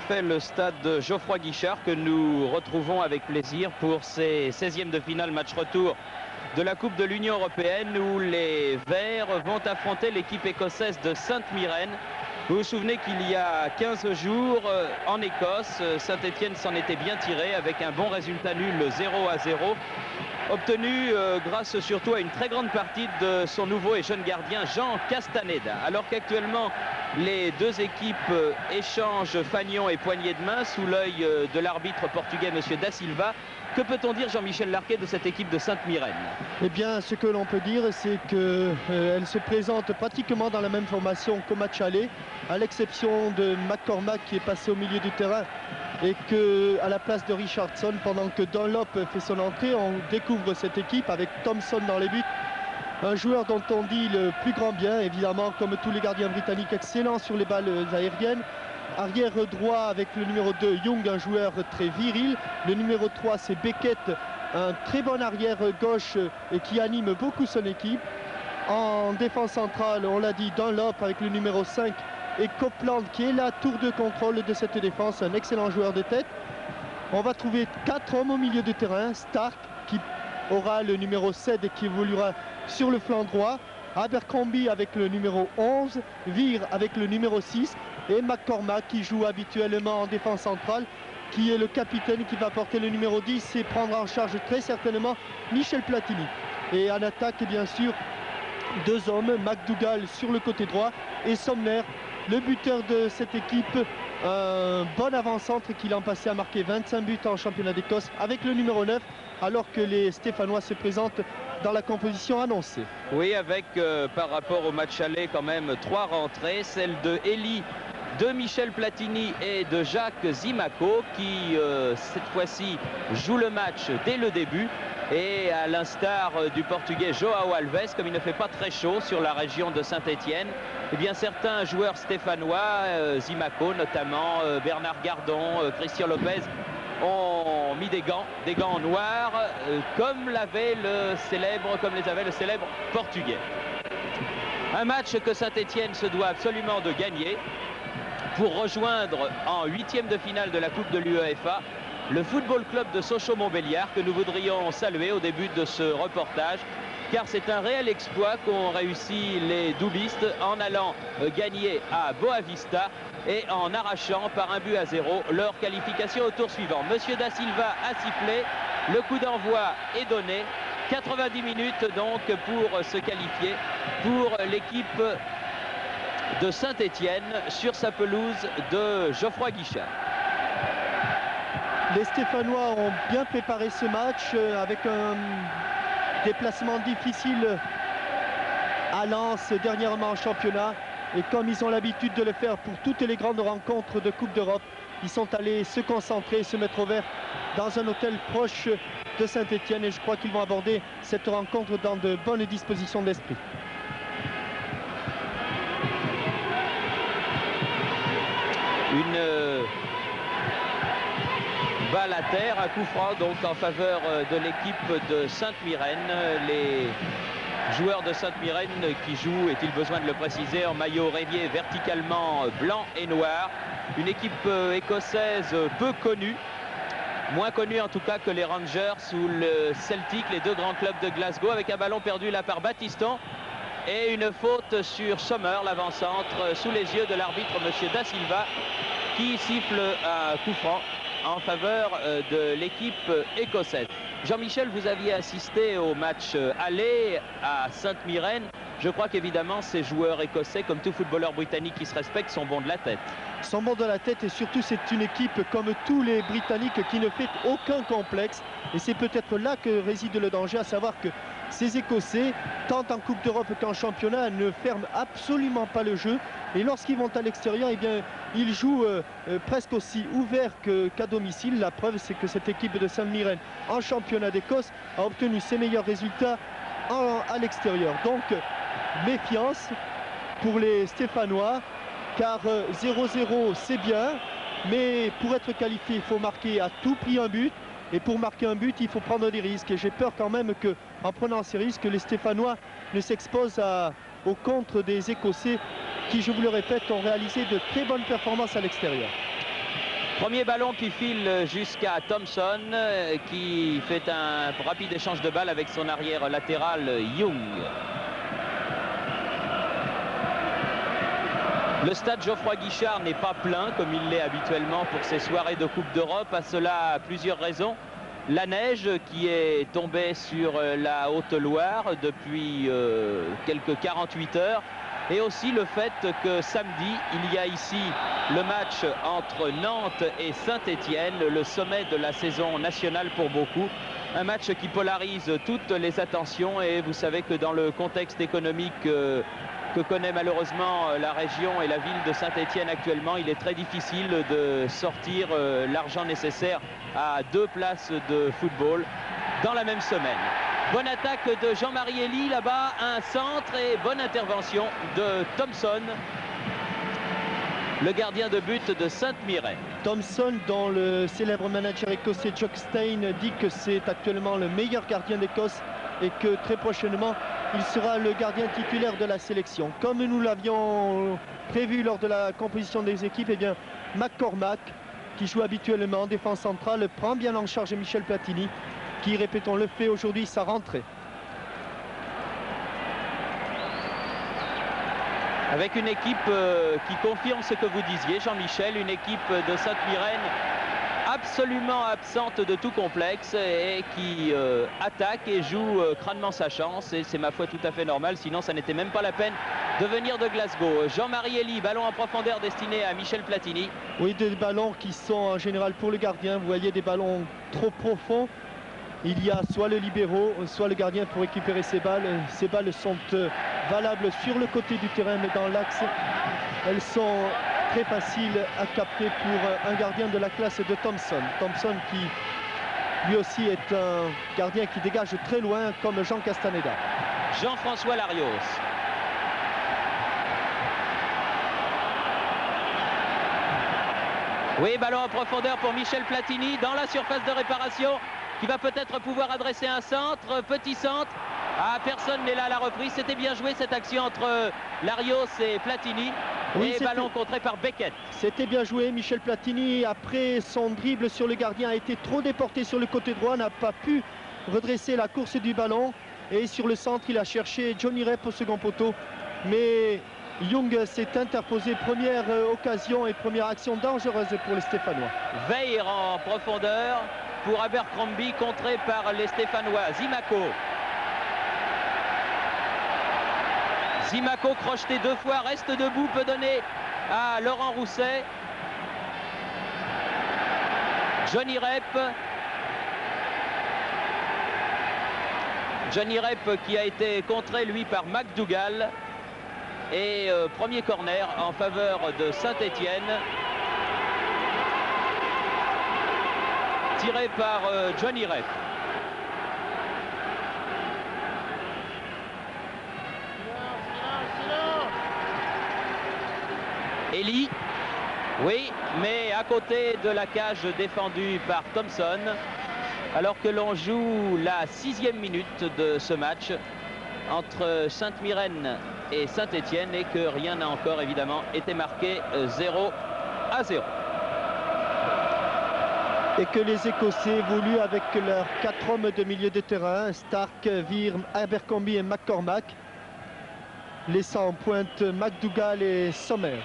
effet le stade Geoffroy Guichard que nous retrouvons avec plaisir pour ces 16e de finale match retour de la Coupe de l'Union Européenne où les Verts vont affronter l'équipe écossaise de Sainte-Myrène. Vous vous souvenez qu'il y a 15 jours en Écosse, Saint-Étienne s'en était bien tiré avec un bon résultat nul 0-0, obtenu grâce surtout à une très grande partie de son nouveau et jeune gardien Jean Castaneda. Alors qu'actuellement les deux équipes échangent fanion et poignée de main sous l'œil de l'arbitre portugais M. Da Silva. Que peut-on dire, Jean-Michel Larquet, de cette équipe de Sainte-Myrène? Eh bien, ce que l'on peut dire, c'est qu'elle se présente pratiquement dans la même formation qu'au match aller, à l'exception de McCormack qui est passé au milieu du terrain et qu'à la place de Richardson, pendant que Dunlop fait son entrée, on découvre cette équipe avec Thompson dans les buts. Un joueur dont on dit le plus grand bien, évidemment, comme tous les gardiens britanniques, excellent sur les balles aériennes. Arrière droit avec le numéro 2, Young, un joueur très viril. Le numéro 3, c'est Beckett, un très bon arrière gauche et qui anime beaucoup son équipe. En défense centrale, on l'a dit, Dunlop avec le numéro 5 et Copeland qui est la tour de contrôle de cette défense, un excellent joueur de tête. On va trouver 4 hommes au milieu de terrain. Stark qui aura le numéro 7 et qui évoluera sur le flanc droit. Abercrombie avec le numéro 11, Veer avec le numéro 6 et McCormack qui joue habituellement en défense centrale, qui est le capitaine qui va porter le numéro 10 et prendra en charge très certainement Michel Platini. Et en attaque, bien sûr, 2 hommes, McDougall sur le côté droit et Somner, le buteur de cette équipe, un bon avant-centre qui l'an passé a marqué 25 buts en championnat d'Écosse avec le numéro 9, alors que les Stéphanois se présentent dans la composition annoncée. Oui, avec par rapport au match aller quand même 3 rentrées, celle de Elie, de Michel Platini et de Jacques Zimaco qui cette fois-ci joue le match dès le début. Et à l'instar du portugais Joao Alves, comme il ne fait pas très chaud sur la région de Saint-Étienne, eh bien certains joueurs stéphanois, Zimaco notamment, Bernard Gardon, Christian Lopez, ont mis des gants noirs, comme les avait le célèbre portugais. Un match que Saint-Étienne se doit absolument de gagner pour rejoindre en 8e de finale de la Coupe de l'UEFA le Football Club de Sochaux-Montbéliard que nous voudrions saluer au début de ce reportage, car c'est un réel exploit qu'ont réussi les doublistes en allant gagner à Boavista et en arrachant par 1-0 leur qualification au tour suivant. Monsieur Da Silva a sifflé, le coup d'envoi est donné, 90 minutes donc pour se qualifier pour l'équipe de Saint-Étienne sur sa pelouse de Geoffroy Guichard. Les Stéphanois ont bien préparé ce match avec un déplacement difficile à Lens dernièrement en championnat. Et comme ils ont l'habitude de le faire pour toutes les grandes rencontres de Coupe d'Europe, ils sont allés se concentrer, se mettre au vert dans un hôtel proche de Saint-Étienne. Et je crois qu'ils vont aborder cette rencontre dans de bonnes dispositions d'esprit. Une balle à terre, un coup franc donc en faveur de l'équipe de Sainte-Myrène. Les joueurs de Sainte-Myrène qui jouent, est-il besoin de le préciser, en maillot rayé verticalement blanc et noir. Une équipe écossaise peu connue, moins connue en tout cas que les Rangers ou le Celtic, les 2 grands clubs de Glasgow, avec un ballon perdu là par Battiston et une faute sur Sommer, l'avant-centre, sous les yeux de l'arbitre M. Da Silva, qui siffle un coup franc en faveur de l'équipe écossaise. Jean-Michel, vous aviez assisté au match aller à Sainte-Myrène. Je crois qu'évidemment ces joueurs écossais, comme tout footballeur britannique qui se respecte, sont bons de la tête. Sont bons de la tête et surtout c'est une équipe comme tous les Britanniques qui ne fait aucun complexe. Et c'est peut-être là que réside le danger, à savoir que ces Écossais, tant en Coupe d'Europe qu'en championnat, ne ferment absolument pas le jeu. Et lorsqu'ils vont à l'extérieur, eh bien, ils jouent presque aussi ouvert qu'à domicile. La preuve, c'est que cette équipe de Sainte-Myrène en championnat d'Écosse a obtenu ses meilleurs résultats à l'extérieur. Donc, méfiance pour les Stéphanois, car 0-0, c'est bien. Mais pour être qualifié, il faut marquer à tout prix un but. Et pour marquer un but, il faut prendre des risques. Et j'ai peur quand même qu'en prenant ces risques, les Stéphanois ne s'exposent au contre des Écossais qui, je vous le répète, ont réalisé de très bonnes performances à l'extérieur. Premier ballon qui file jusqu'à Thompson, qui fait un rapide échange de balles avec son arrière latéral Young. Le stade Geoffroy Guichard n'est pas plein comme il l'est habituellement pour ces soirées de Coupe d'Europe. À cela, plusieurs raisons. La neige qui est tombée sur la Haute-Loire depuis quelques 48 heures. Et aussi le fait que samedi, il y a ici le match entre Nantes et Saint-Étienne, le sommet de la saison nationale pour beaucoup. Un match qui polarise toutes les attentions et vous savez que dans le contexte économique que connaît malheureusement la région et la ville de Saint-Étienne actuellement, il est très difficile de sortir l'argent nécessaire à 2 places de football dans la même semaine. Bonne attaque de Jean-Marie Elie là-bas, un centre et bonne intervention de Thompson, le gardien de but de Sainte-Mireille. Thompson, dont le célèbre manager écossais Jock Stein dit que c'est actuellement le meilleur gardien d'Écosse et que très prochainement il sera le gardien titulaire de la sélection. Comme nous l'avions prévu lors de la composition des équipes, eh bien McCormack, qui joue habituellement en défense centrale, prend bien en charge Michel Platini, qui, répétons, le fait aujourd'hui sa rentrée. Avec une équipe qui confirme ce que vous disiez, Jean-Michel, une équipe de Sainte-Mirène absolument absente de tout complexe et qui attaque et joue crânement sa chance, et c'est ma foi tout à fait normal, sinon ça n'était même pas la peine de venir de Glasgow. Jean-Marie Elie, ballon en profondeur destiné à Michel Platini. Oui, des ballons qui sont en général pour le gardien, vous voyez, des ballons trop profonds. Il y a soit le libéro, soit le gardien pour récupérer ces balles. Ces balles sont valables sur le côté du terrain, mais dans l'axe, elles sont très faciles à capter pour un gardien de la classe de Thompson. Thompson qui, lui aussi, est un gardien qui dégage très loin, comme Jean Castaneda. Jean-François Larios. Oui, ballon en profondeur pour Michel Platini dans la surface de réparation, qui va peut-être pouvoir adresser un centre, petit centre. Ah, personne n'est là à la reprise. C'était bien joué cette action entre Larios et Platini. Oui, et ballon contré par Beckett. C'était bien joué. Michel Platini, après son dribble sur le gardien, a été trop déporté sur le côté droit, n'a pas pu redresser la course du ballon. Et sur le centre, il a cherché Johnny Rep au second poteau. Mais Young s'est interposé. Première occasion et première action dangereuse pour les Stéphanois. Veir en profondeur pour Abercrombie, contré par les Stéphanois. Zimaco crocheté 2 fois, reste debout, peut donner à Laurent Rousset. Johnny Rep qui a été contré lui par McDougall. Et premier corner en faveur de Saint-Étienne, tiré par Johnny Rep. Elie, oui, mais à côté de la cage défendue par Thompson, alors que l'on joue la 6e minute de ce match entre Sainte-Mirène et Saint-Étienne, et que rien n'a encore évidemment été marqué. 0-0. Et que les Écossais évoluent avec leurs 4 hommes de milieu de terrain, Stark, Veer, Abercrombie et McCormack, laissant en pointe McDougall et Sommer.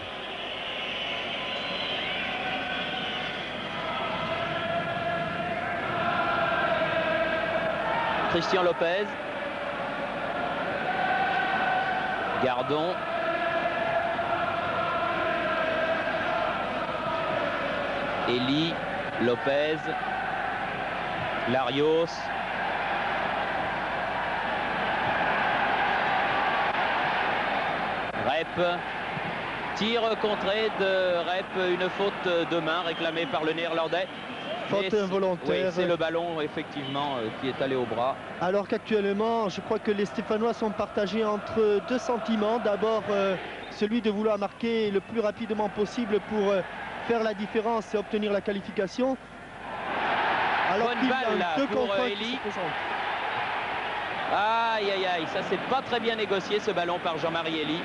Christian Lopez. Gardon. Elie, Lopez, Larios. Rep. Tir contré de Rep, une faute de main réclamée par le Néerlandais. Faute involontaire. Oui, c'est le ballon effectivement qui est allé au bras. Alors qu'actuellement, je crois que les Stéphanois sont partagés entre 2 sentiments. D'abord, celui de vouloir marquer le plus rapidement possible pour faire la différence et obtenir la qualification. Alors bonne balle là pour Elie. Aïe, aïe, aïe, ça c'est pas très bien négocié ce ballon par Jean-Marie Elie.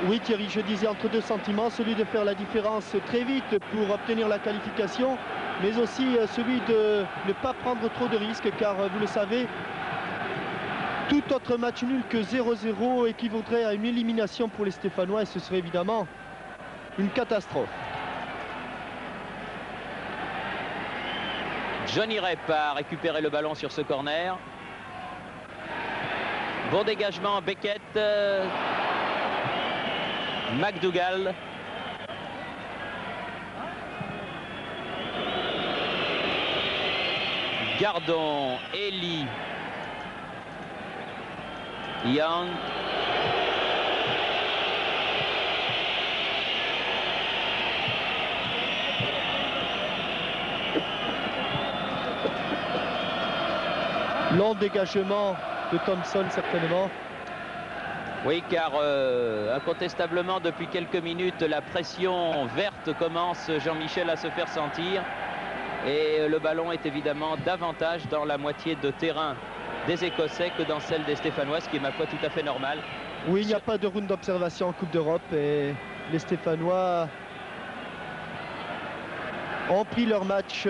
Oui Thierry, je disais entre deux sentiments, celui de faire la différence très vite pour obtenir la qualification, mais aussi celui de ne pas prendre trop de risques, car vous le savez, tout autre match nul que 0-0 équivaudrait à une élimination pour les Stéphanois et ce serait évidemment une catastrophe. Johnny Rep a récupéré le ballon sur ce corner. Bon dégagement, Beckett. McDougall. Gardon, Elie. Young. Long dégagement de Thompson certainement. Oui, car incontestablement depuis quelques minutes la pression verte commence, Jean-Michel, à se faire sentir et le ballon est évidemment davantage dans la moitié de terrain des Écossais que dans celle des Stéphanois, ce qui est ma foi tout à fait normal. Oui, il n'y a pas de round d'observation en Coupe d'Europe et les Stéphanois ont pris leur match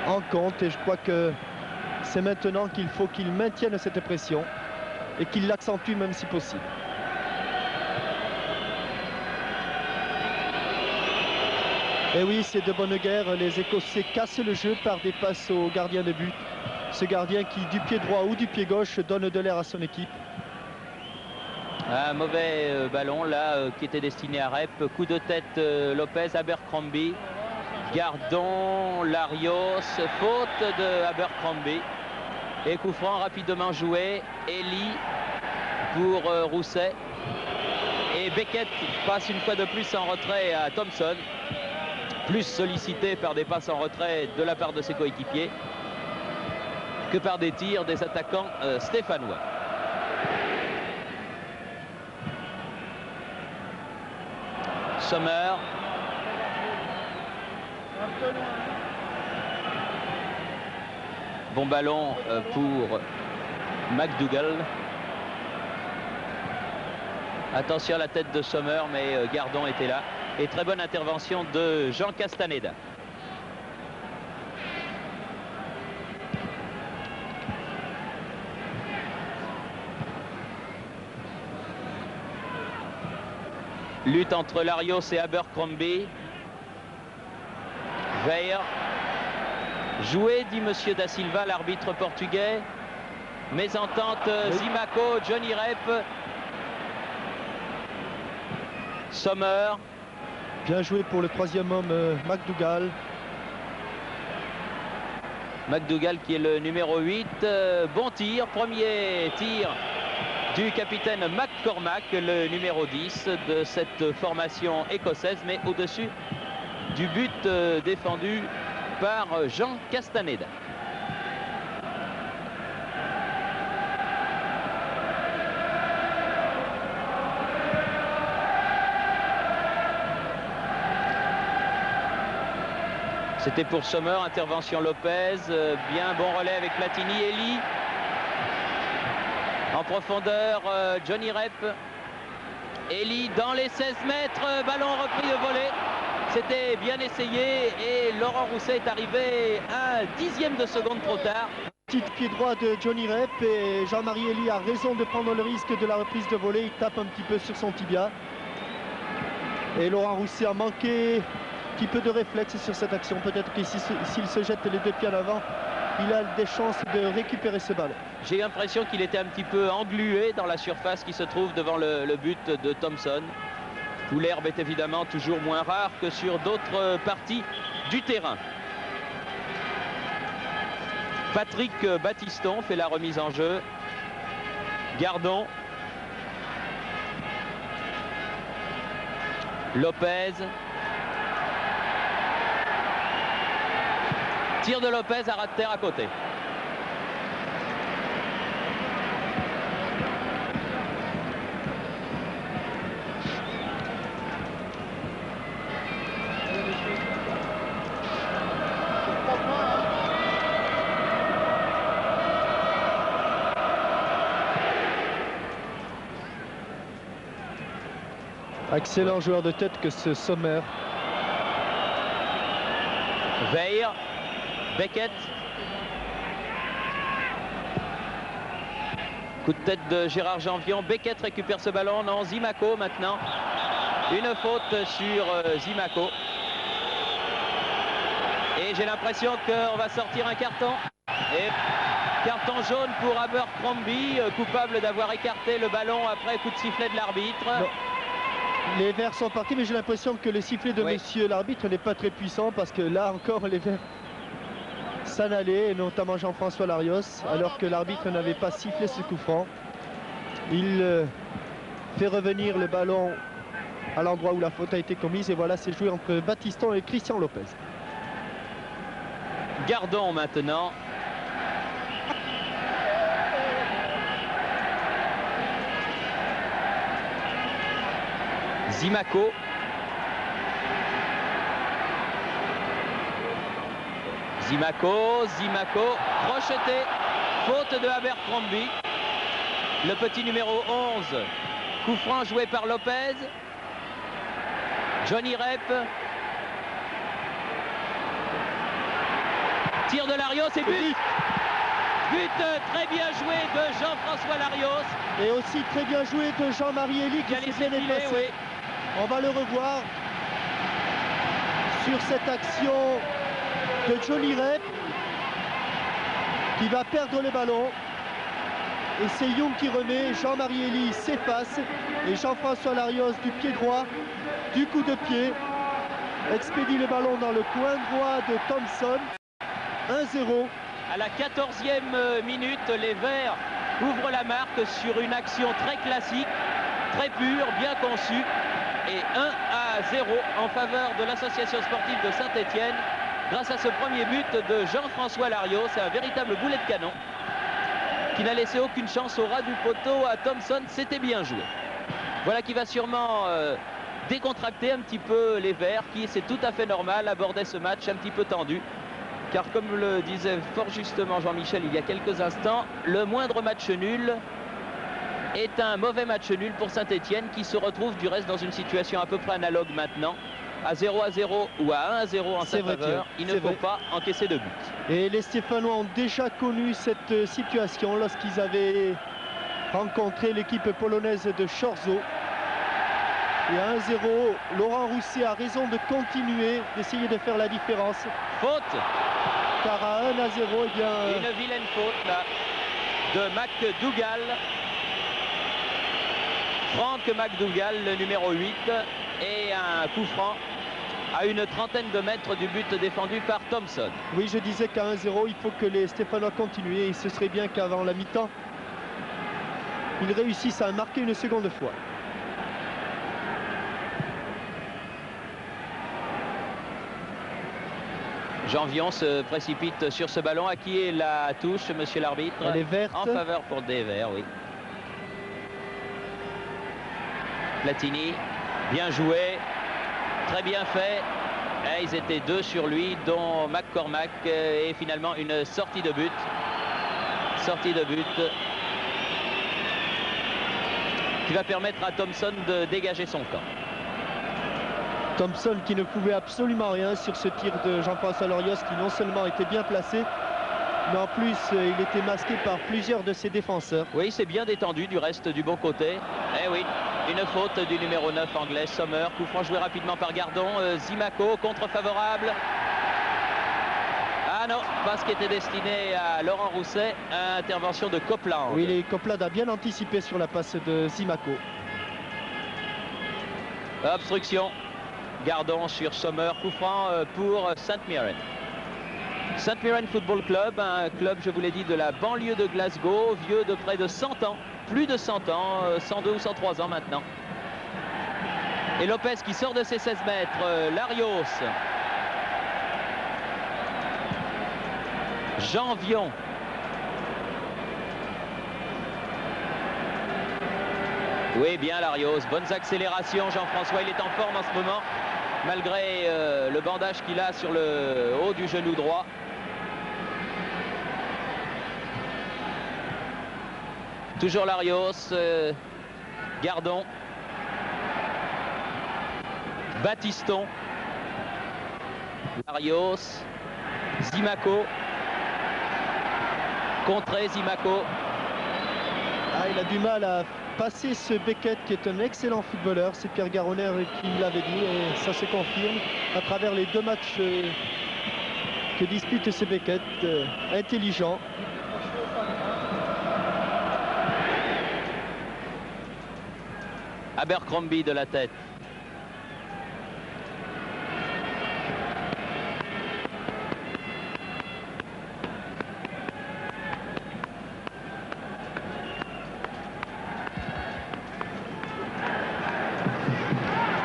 en compte et je crois que c'est maintenant qu'il faut qu'ils maintiennent cette pression et qu'ils l'accentuent même si possible. Et oui, c'est de bonne guerre, les Écossais cassent le jeu par des passes au gardien de but. Ce gardien qui, du pied droit ou du pied gauche, donne de l'air à son équipe. Un mauvais ballon là qui était destiné à Rep. Coup de tête Lopez, Abercrombie. Gardon, Larios, faute de Abercrombie. Et coup franc rapidement joué. Elie pour Rousset. Et Beckett passe une fois de plus en retrait à Thompson. Plus sollicité par des passes en retrait de la part de ses coéquipiers que par des tirs des attaquants stéphanois. Sommer. Bon ballon pour McDougall. Attention à la tête de Sommer, mais Gardon était là. Et très bonne intervention de Jean Castaneda. Lutte entre Larios et Abercrombie. Veil. Joué, dit Monsieur Da Silva, l'arbitre portugais. Mésentente, Zimaco, Johnny Rep. Sommer. Bien joué pour le troisième homme, McDougall. McDougall qui est le numéro 8. Bon tir, premier tir du capitaine McCormack, le numéro 10 de cette formation écossaise, mais au-dessus du but défendu par Jean Castaneda. C'était pour Sommer, intervention Lopez, bien bon relais avec Platini, Elie. En profondeur, Johnny Rep. Elie dans les 16 mètres, ballon repris de volée. C'était bien essayé et Laurent Rousset est arrivé un dixième de seconde trop tard. Petit pied droit de Johnny Rep et Jean-Marie Elie a raison de prendre le risque de la reprise de volée. Il tape un petit peu sur son tibia. Et Laurent Rousset a manqué un petit peu de réflexe sur cette action. Peut-être que s'il se jette les deux pieds en avant, il a des chances de récupérer ce ballon. J'ai l'impression qu'il était un petit peu englué dans la surface qui se trouve devant le but de Thompson, où l'herbe est évidemment toujours moins rare que sur d'autres parties du terrain. Patrick Battiston fait la remise en jeu. Gardon. Lopez. Tir de Lopez à ras de terre à côté. Excellent joueur de tête que ce Sommer. Veil, Beckett. Coup de tête de Gérard Janvion. Beckett récupère ce ballon. Non, Zimaco maintenant. Une faute sur Zimaco. Et j'ai l'impression qu'on va sortir un carton. Et carton jaune pour Abercrombie, coupable d'avoir écarté le ballon après coup de sifflet de l'arbitre. Les Verts sont partis, mais j'ai l'impression que le sifflet de monsieur l'arbitre n'est pas très puissant, parce que là encore les Verts s'en allaient, et notamment Jean-François Larios, alors que l'arbitre n'avait pas sifflé ce coup franc. Il fait revenir le ballon à l'endroit où la faute a été commise, et voilà, c'est joué entre Battiston et Christian Lopez. Gardon maintenant. Zimaco. Zimaco, crocheté, faute de Abercrombie. Le petit numéro 11, coup franc joué par Lopez. Johnny Rep. Tir de Larios et but. But très bien joué de Jean-François Larios. Et aussi très bien joué de Jean-Marie Elie qui s'est bien déplacé. Oui. On va le revoir sur cette action de Johnny Rep qui va perdre le ballon. Et c'est Young qui remet, Jean-Marie Elie s'efface et Jean-François Larios du pied droit, du coup de pied, expédie le ballon dans le coin droit de Thompson. 1-0. À la 14e minute, les Verts ouvrent la marque sur une action très classique, très pure, bien conçue. Et 1-0 en faveur de l'association sportive de Saint-Étienne grâce à ce premier but de Jean-François Larios. C'est un véritable boulet de canon qui n'a laissé aucune chance au ras du poteau à Thompson. C'était bien joué. Voilà qui va sûrement décontracter un petit peu les Verts qui, c'est tout à fait normal, abordaient ce match un petit peu tendu. Car comme le disait fort justement Jean-Michel il y a quelques instants, le moindre match nul est un mauvais match nul pour Saint-Étienne qui se retrouve du reste dans une situation à peu près analogue maintenant. À 0-0 ou à 1-0 en sa faveur, il ne faut pas encaisser de but. Et les Stéphanois ont déjà connu cette situation lorsqu'ils avaient rencontré l'équipe polonaise de Chorzo. Et à 1-0, Laurent Rousset a raison de continuer, d'essayer de faire la différence. Faute. Car à 1-0, eh bien... Une vilaine faute là de McDougall. Frank McDougall, le numéro 8. Et un coup franc à une trentaine de mètres du but défendu par Thompson. Oui, je disais qu'à 1-0, il faut que les Stéphanois continuent. Et ce serait bien qu'avant la mi-temps, ils réussissent à marquer une seconde fois. Janvion se précipite sur ce ballon. À qui est la touche, monsieur l'arbitre? Elle est verte. En faveur pour des Verts, oui. Platini, bien joué, très bien fait. Et ils étaient deux sur lui, dont McCormack. Et finalement, une sortie de but. Sortie de but qui va permettre à Thompson de dégager son camp. Thompson qui ne pouvait absolument rien sur ce tir de Jean-François Larios qui non seulement était bien placé, mais en plus il était masqué par plusieurs de ses défenseurs. Oui, c'est bien détendu du reste du bon côté. Eh oui, une faute du numéro 9 anglais, Sommer. Coup franc joué rapidement par Gardon. Zimaco, contre favorable. Ah non, pas ce qui était destiné à Laurent Rousset. Intervention de Copeland. Oui, les Copeland a bien anticipé sur la passe de Zimaco. Obstruction. Gardon sur Sommer, coup franc pour St Mirren. St Mirren Football Club, un club, je vous l'ai dit, de la banlieue de Glasgow, vieux de près de 100 ans, plus de 100 ans, 102 ou 103 ans maintenant. Et Lopez qui sort de ses 16 mètres, Larios. Janvion. Oui, bien Larios, bonnes accélérations. Jean-François, il est en forme en ce moment, malgré le bandage qu'il a sur le haut du genou droit. Toujours Larios, Gardon. Battiston, Larios, Zimaco, contré Zimaco. Ah, il a du mal à passer ce Beckett qui est un excellent footballeur. C'est Pierre Garonner qui me l'avait dit et ça se confirme à travers les 2 matchs que dispute ce Beckett. Intelligent. Abercrombie de la tête.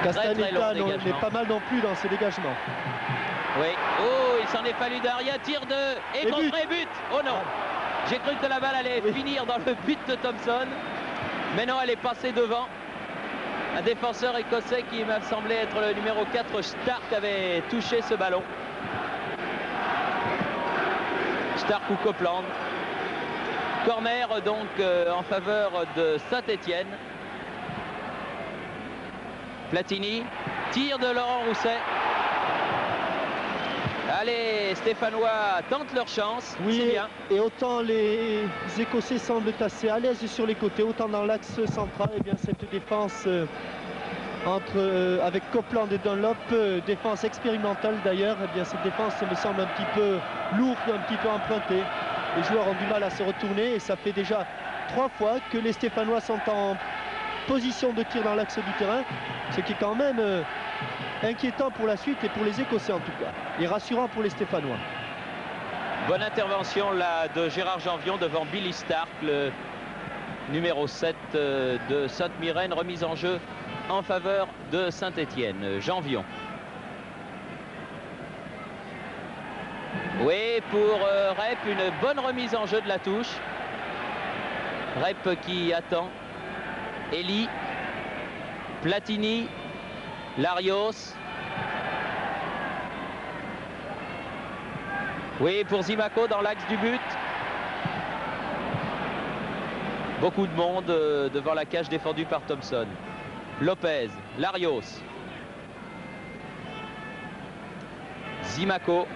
Castaneda n'est pas mal non plus dans ses dégagements. Oui. Oh, il s'en est fallu derrière. Tir de... Et contré, but. Oh non. J'ai cru que la balle allait finir dans le but de Thompson. Mais non, elle est passée devant. Un défenseur écossais qui m'a semblé être le numéro 4, Stark, avait touché ce ballon. Stark ou Copeland. Corner donc en faveur de Saint-Étienne. Platini, tir de Laurent Rousset. Allez, Stéphanois tentent leur chance. Oui, c'est bien. Et autant les Écossais semblent assez à l'aise sur les côtés, autant dans l'axe central, et bien cette défense avec Copeland et Dunlop, défense expérimentale d'ailleurs, et bien cette défense me semble un petit peu lourde, un petit peu empruntée. Les joueurs ont du mal à se retourner et ça fait déjà 3 fois que les Stéphanois sont en position de tir dans l'axe du terrain, ce qui est quand même inquiétant pour la suite et pour les Écossais en tout cas, et rassurant pour les Stéphanois. Bonne intervention là de Gérard Janvion devant Billy Stark, le numéro 7 de Sainte-Myrène, remise en jeu en faveur de Saint-Étienne. Janvion. Oui, pour Rep, une bonne remise en jeu de la touche. Rep qui attend. Elie, Platini, Larios. Oui, pour Zimaco dans l'axe du but. Beaucoup de monde devant la cage défendue par Thompson. Lopez, Larios. Zimaco.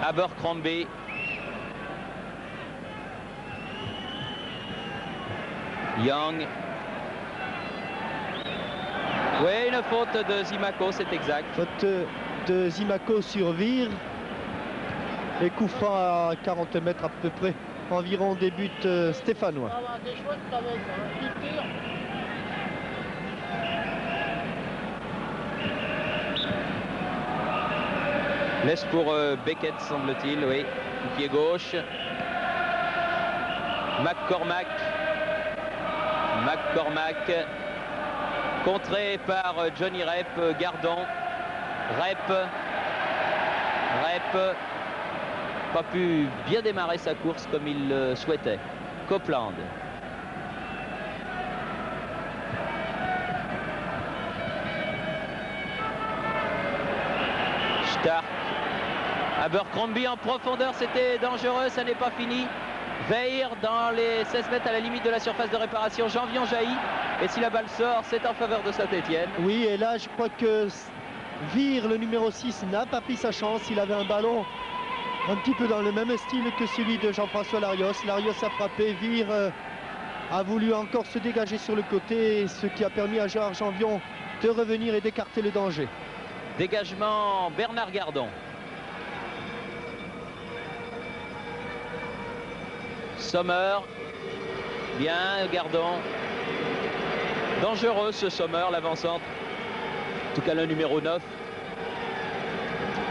Abercrombie. Young. Oui, une faute de Zimaco, c'est exact. Faute de Zimaco sur Vire. Et coup franc à 40 mètres à peu près, environ des buts stéphanois. Laisse pour Beckett, semble-t-il, oui. Pied gauche. McCormack. Contré par Johnny Rep, Gardon. Rep. Pas pu bien démarrer sa course comme il le souhaitait. Copeland. Stark. Abercrombie en profondeur, c'était dangereux, ça n'est pas fini. Veir dans les 16 mètres à la limite de la surface de réparation. Janvion jaillit. Et si la balle sort, c'est en faveur de Saint-Étienne. Oui, et là, je crois que Vire, le numéro 6, n'a pas pris sa chance. Il avait un ballon un petit peu dans le même style que celui de Jean-François Larios. Larios a frappé. Vire a voulu encore se dégager sur le côté, ce qui a permis à Gérard Janvion de revenir et d'écarter le danger. Dégagement Bernard Gardon. Sommer. Bien Gardon. Dangereux ce Sommer, l'avant-centre. En tout cas le numéro 9.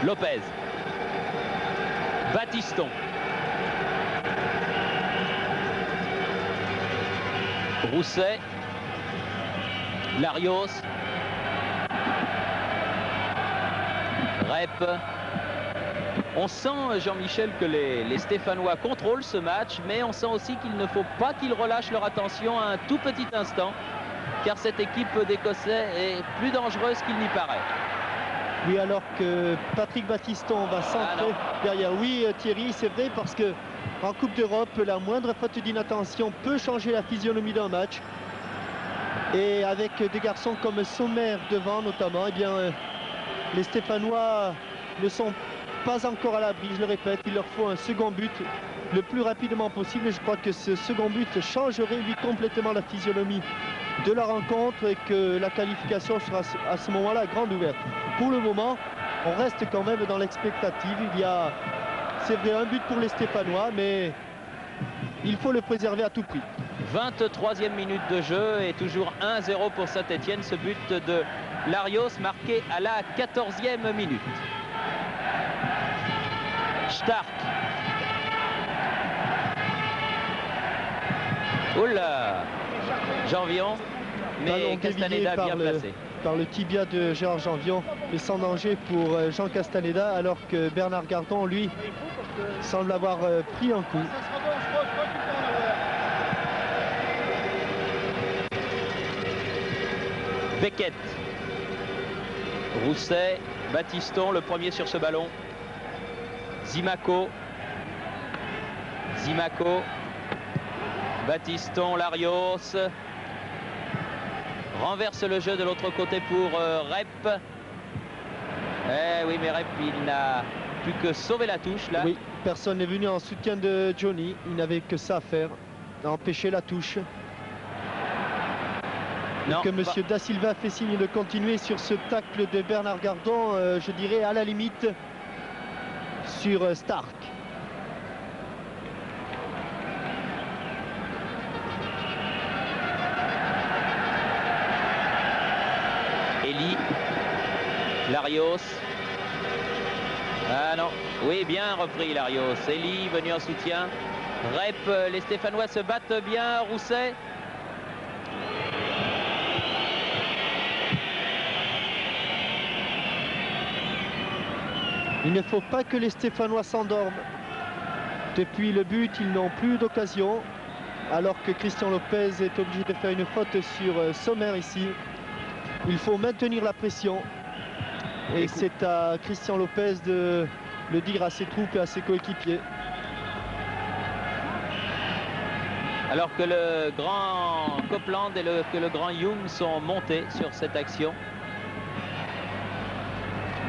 Lopez. Battiston. Rousset. Larios. Rep. On sent, Jean-Michel, que les Stéphanois contrôlent ce match, mais on sent aussi qu'il ne faut pas qu'ils relâchent leur attention un tout petit instant, car cette équipe d'Écossais est plus dangereuse qu'il n'y paraît. Oui, alors que Patrick Battiston va centrer derrière. Oui, Thierry, c'est vrai, parce que en Coupe d'Europe, la moindre faute d'inattention peut changer la physionomie d'un match. Et avec des garçons comme Sommer devant notamment, eh bien, les Stéphanois ne sont pas encore à l'abri, je le répète. Il leur faut un second but le plus rapidement possible. Et je crois que ce second but changerait lui complètement la physionomie de la rencontre et que la qualification sera à ce moment-là grande ouverte. Pour le moment, on reste quand même dans l'expectative. Il y a, c'est vrai, un but pour les Stéphanois, mais il faut le préserver à tout prix. 23e minute de jeu et toujours 1-0 pour Saint-Etienne. Ce but de Larios marqué à la 14e minute. Stark. Oula, Janvion, mais Castaneda bien placé. Par le tibia de Gérard Janvion, mais sans danger pour Jean Castaneda, alors que Bernard Gardon, lui, semble avoir pris un coup. Beckett, Rousset, Battiston, le premier sur ce ballon. Zimaco, Battiston, Larios. Renverse le jeu de l'autre côté pour Rep. Eh oui, mais Rep, il n'a plus que sauver la touche là. Oui, personne n'est venu en soutien de Johnny. Il n'avait que ça à faire, à empêcher la touche. Non, que M. Da Silva fait signe de continuer sur ce tacle de Bernard Gardon, je dirais à la limite sur Stark. Elie, Larios. Ah non, oui, bien repris Larios. Elie venu en soutien. Rep, les Stéphanois se battent bien. Rousset. Il ne faut pas que les Stéphanois s'endorment. Depuis le but, ils n'ont plus d'occasion. Alors que Christian Lopez est obligé de faire une faute sur Sommer ici. Il faut maintenir la pression. Et c'est à Christian Lopez de le dire à ses troupes et à ses coéquipiers. Alors que le grand Copeland et que le grand Young sont montés sur cette action.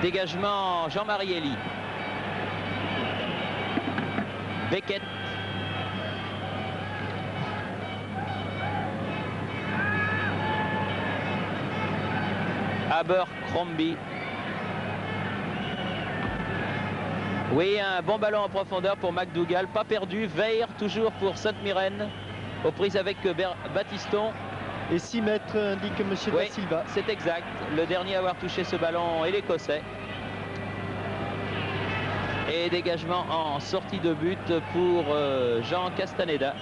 Dégagement Jean-Marie Elie. Beckett. Abercrombie. Oui, un bon ballon en profondeur pour McDougall. Pas perdu. Veir toujours pour Sainte-Myrène. Aux prises avec Battiston. Et 6 mètres indique M. Da Silva. C'est exact. Le dernier à avoir touché ce ballon est l'Écossais. Et dégagement en sortie de but pour Jean Castaneda.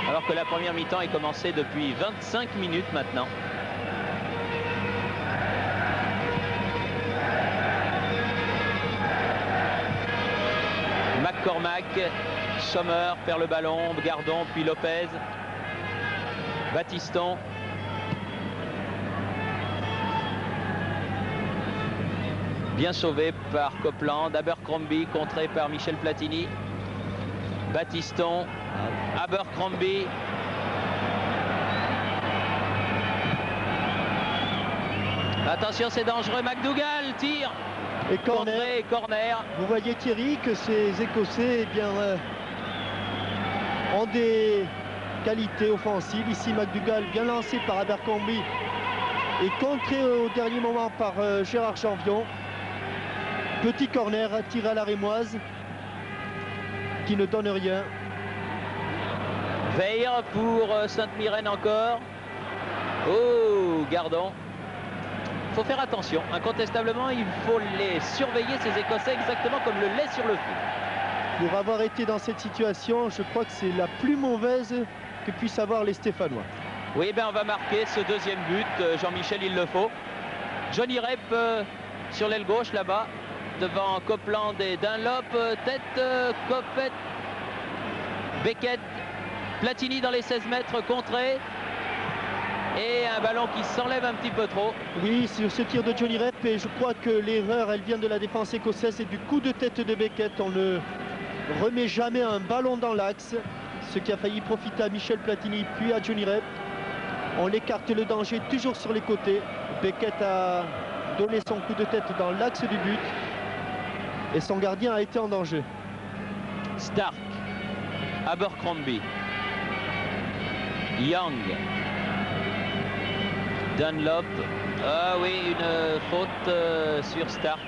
Alors que la première mi-temps est commencée depuis 25 minutes maintenant. McCormack, Sommer perd le ballon, Gardon, puis Lopez. Battiston. Bien sauvé par Copeland. Abercrombie contré par Michel Platini. Battiston. Abercrombie. Attention, c'est dangereux. McDougall tire. Et corner. Corner. Vous voyez Thierry que ces Écossais eh bien, ont des qualités offensives. Ici McDougall bien lancé par Abercrombie et contré au dernier moment par Gérard Janvion. Petit corner tiré à la rémoise qui ne donne rien. Veir pour Sainte-Myrène encore. Oh, Gardon. Il faut faire attention. Incontestablement, il faut les surveiller, ces Écossais, exactement comme le lait sur le feu. Pour avoir été dans cette situation, je crois que c'est la plus mauvaise que puissent avoir les Stéphanois. Oui, ben on va marquer ce deuxième but. Jean-Michel, il le faut. Johnny Rep sur l'aile gauche, là-bas, devant Copeland et Dunlop. Tête, Copette, Beckett, Platini dans les 16 mètres, contré. Et un ballon qui s'enlève un petit peu trop. Oui, sur ce tir de Johnny Rep, et je crois que l'erreur, elle vient de la défense écossaise et du coup de tête de Beckett. On ne remet jamais un ballon dans l'axe, ce qui a failli profiter à Michel Platini puis à Johnny Rep. On écarte le danger toujours sur les côtés. Beckett a donné son coup de tête dans l'axe du but et son gardien a été en danger. Stark, Abercrombie, Young, Dunlop. Ah oui, une faute sur Stark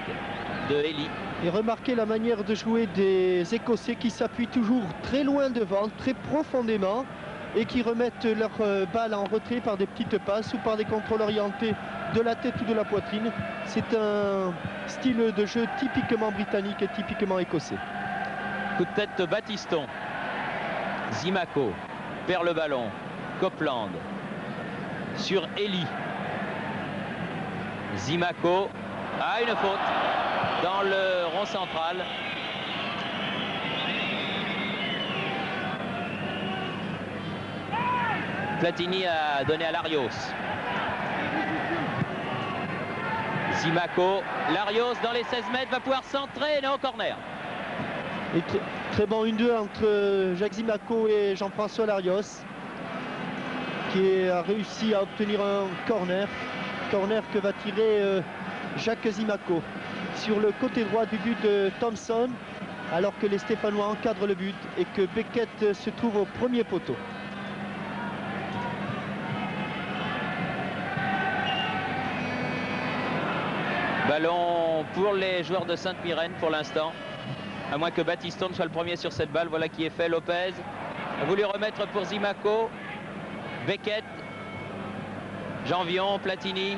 de Elie. Et remarquez la manière de jouer des Écossais qui s'appuient toujours très loin devant, très profondément, et qui remettent leur balle en retrait par des petites passes ou par des contrôles orientés de la tête ou de la poitrine. C'est un style de jeu typiquement britannique et typiquement écossais. Coup de tête de Battiston. Zimaco perd le ballon. Copeland sur Elie. Zimaco a une faute dans le rond central. Platini a donné à Larios. Zimaco, Larios dans les 16 mètres va pouvoir centrer, non, corner. Et très bon 1-2 entre Jacques Zimaco et Jean-François Larios, qui a réussi à obtenir un corner que va tirer Jacques Zimaco sur le côté droit du but de Thompson, alors que les Stéphanois encadrent le but et que Beckett se trouve au premier poteau. Ballon pour les joueurs de Sainte-Myrène pour l'instant. À moins que Battiston soit le premier sur cette balle. Voilà qui est fait. Lopez a voulu remettre pour Zimaco. Beckett. Janvion, Platini.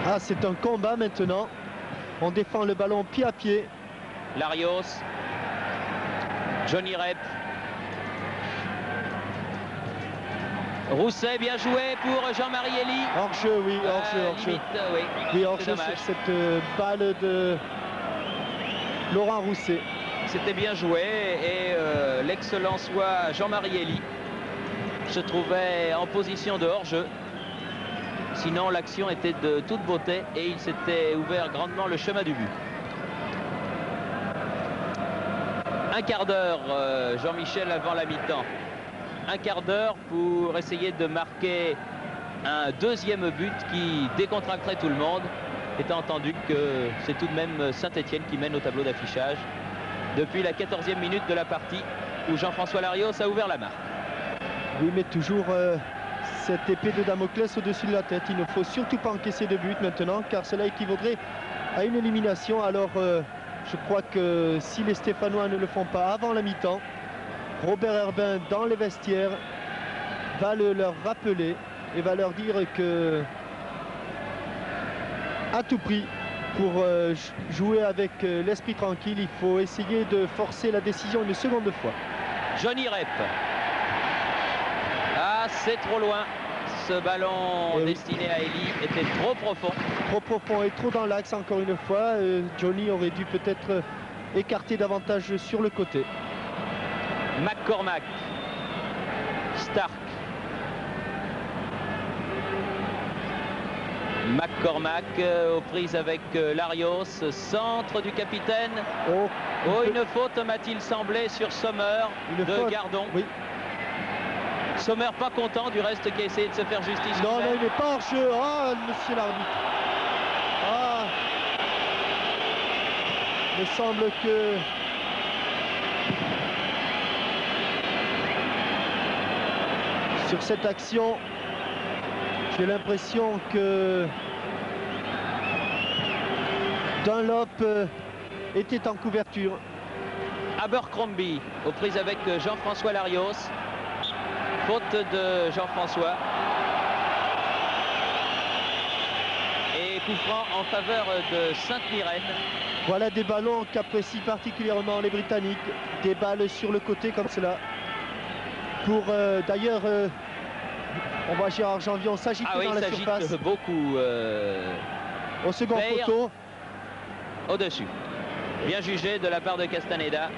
Ah, c'est un combat maintenant. On défend le ballon pied à pied. Larios. Johnny Rep. Rousset, bien joué pour Jean-Marie Elie. Hors-jeu, oui, hors-jeu. Oui, oui, hors-jeu sur cette balle de Laurent Rousset. C'était bien joué et l'excellent soit Jean-Marie Elie se trouvait en position de hors-jeu. Sinon, l'action était de toute beauté et il s'était ouvert grandement le chemin du but. Un quart d'heure, Jean-Michel, avant la mi-temps. Un quart d'heure pour essayer de marquer un deuxième but qui décontracterait tout le monde, étant entendu que c'est tout de même Saint-Étienne qui mène au tableau d'affichage depuis la 14e minute de la partie où Jean-François Larios a ouvert la marque. Oui, mais toujours cette épée de Damoclès au-dessus de la tête. Il ne faut surtout pas encaisser de but maintenant, car cela équivaudrait à une élimination. Alors je crois que si les Stéphanois ne le font pas avant la mi-temps, Robert Herbin dans les vestiaires va leur rappeler et va leur dire que à tout prix, pour jouer avec l'esprit tranquille, il faut essayer de forcer la décision une seconde fois. Johnny Rep. Ah, c'est trop loin. Ce ballon destiné à Elie était trop profond. Trop profond et trop dans l'axe encore une fois. Johnny aurait dû peut-être écarter davantage sur le côté. McCormack, Stark, McCormack aux prises avec Larios, centre du capitaine. Une faute m'a-t-il semblé sur Sommer de Gardon. Oui. Sommer pas content du reste qui a essayé de se faire justice. Non, il n'est pas hors-jeu. Ah, monsieur l'arbitre. Ah. Il me semble que sur cette action, j'ai l'impression que Dunlop était en couverture. Abercrombie aux prises avec Jean-François Larios. Faute de Jean-François. Et coup franc en faveur de Sainte-Myrène. Voilà des ballons qu'apprécient particulièrement les Britanniques. Des balles sur le côté comme cela. Pour d'ailleurs, on voit Gérard Janvion s'agiter dans la surface. Beaucoup. Au second poteau. Au-dessus. Bien jugé de la part de Castaneda.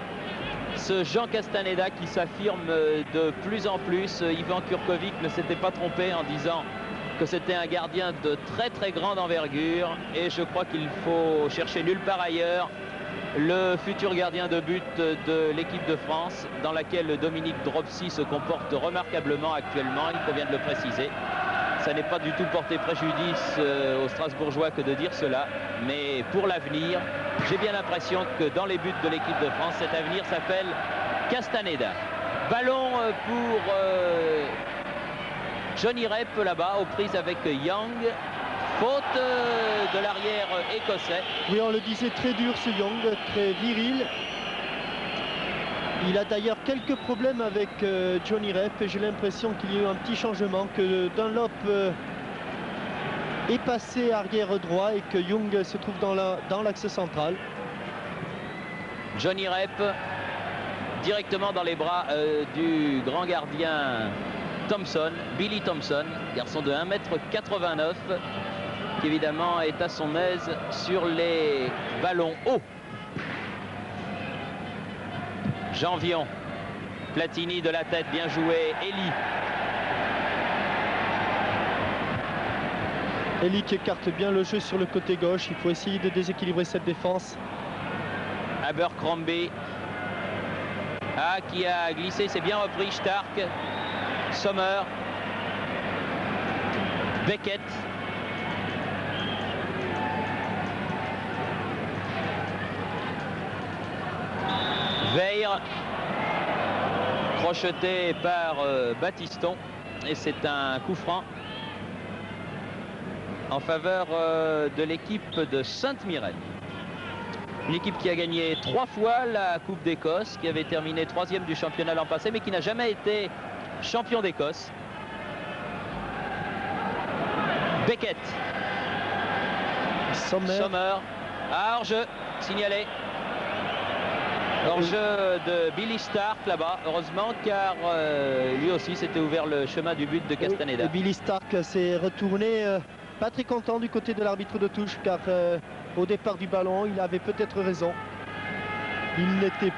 ce Jean Castaneda qui s'affirme de plus en plus. Ivan Kurkovic ne s'était pas trompé en disant que c'était un gardien de très grande envergure, et je crois qu'il faut chercher nulle part ailleurs le futur gardien de but de l'équipe de France, dans laquelle Dominique Dropsy se comporte remarquablement actuellement, il convient de le préciser. Ça n'est pas du tout porté préjudice aux Strasbourgeois que de dire cela, mais pour l'avenir, j'ai bien l'impression que dans les buts de l'équipe de France, cet avenir s'appelle Castaneda. Ballon pour Johnny Rep là-bas, aux prises avec Young. Faute de l'arrière écossais. Oui, on le disait, très dur ce Young, très viril. Il a d'ailleurs quelques problèmes avec Johnny Rep, et j'ai l'impression qu'il y a eu un petit changement, que Dunlop est passé arrière droit et que Young se trouve dans l'axe central. Johnny Rep directement dans les bras du grand gardien Thompson, Billy Thompson, garçon de 1,89 m, qui évidemment est à son aise sur les ballons hauts. Jean Vion, Platini de la tête, bien joué. Elie qui écarte bien le jeu sur le côté gauche. Il faut essayer de déséquilibrer cette défense. Abercrombie, qui a glissé, c'est bien repris. Stark, Sommer, Beckett. Veil, crocheté par Battiston, et c'est un coup franc en faveur de l'équipe de Sainte-Mirène. Une équipe qui a gagné 3 fois la Coupe d'Écosse, qui avait terminé 3e du championnat l'an passé, mais qui n'a jamais été champion d'Écosse. Beckett, Sommer, hors-jeu signalé. Hors-jeu de Billy Stark là-bas, heureusement, car lui aussi s'était ouvert le chemin du but de Castaneda. Billy Stark s'est retourné, pas très content du côté de l'arbitre de touche, car au départ du ballon, il avait peut-être raison. Il n'était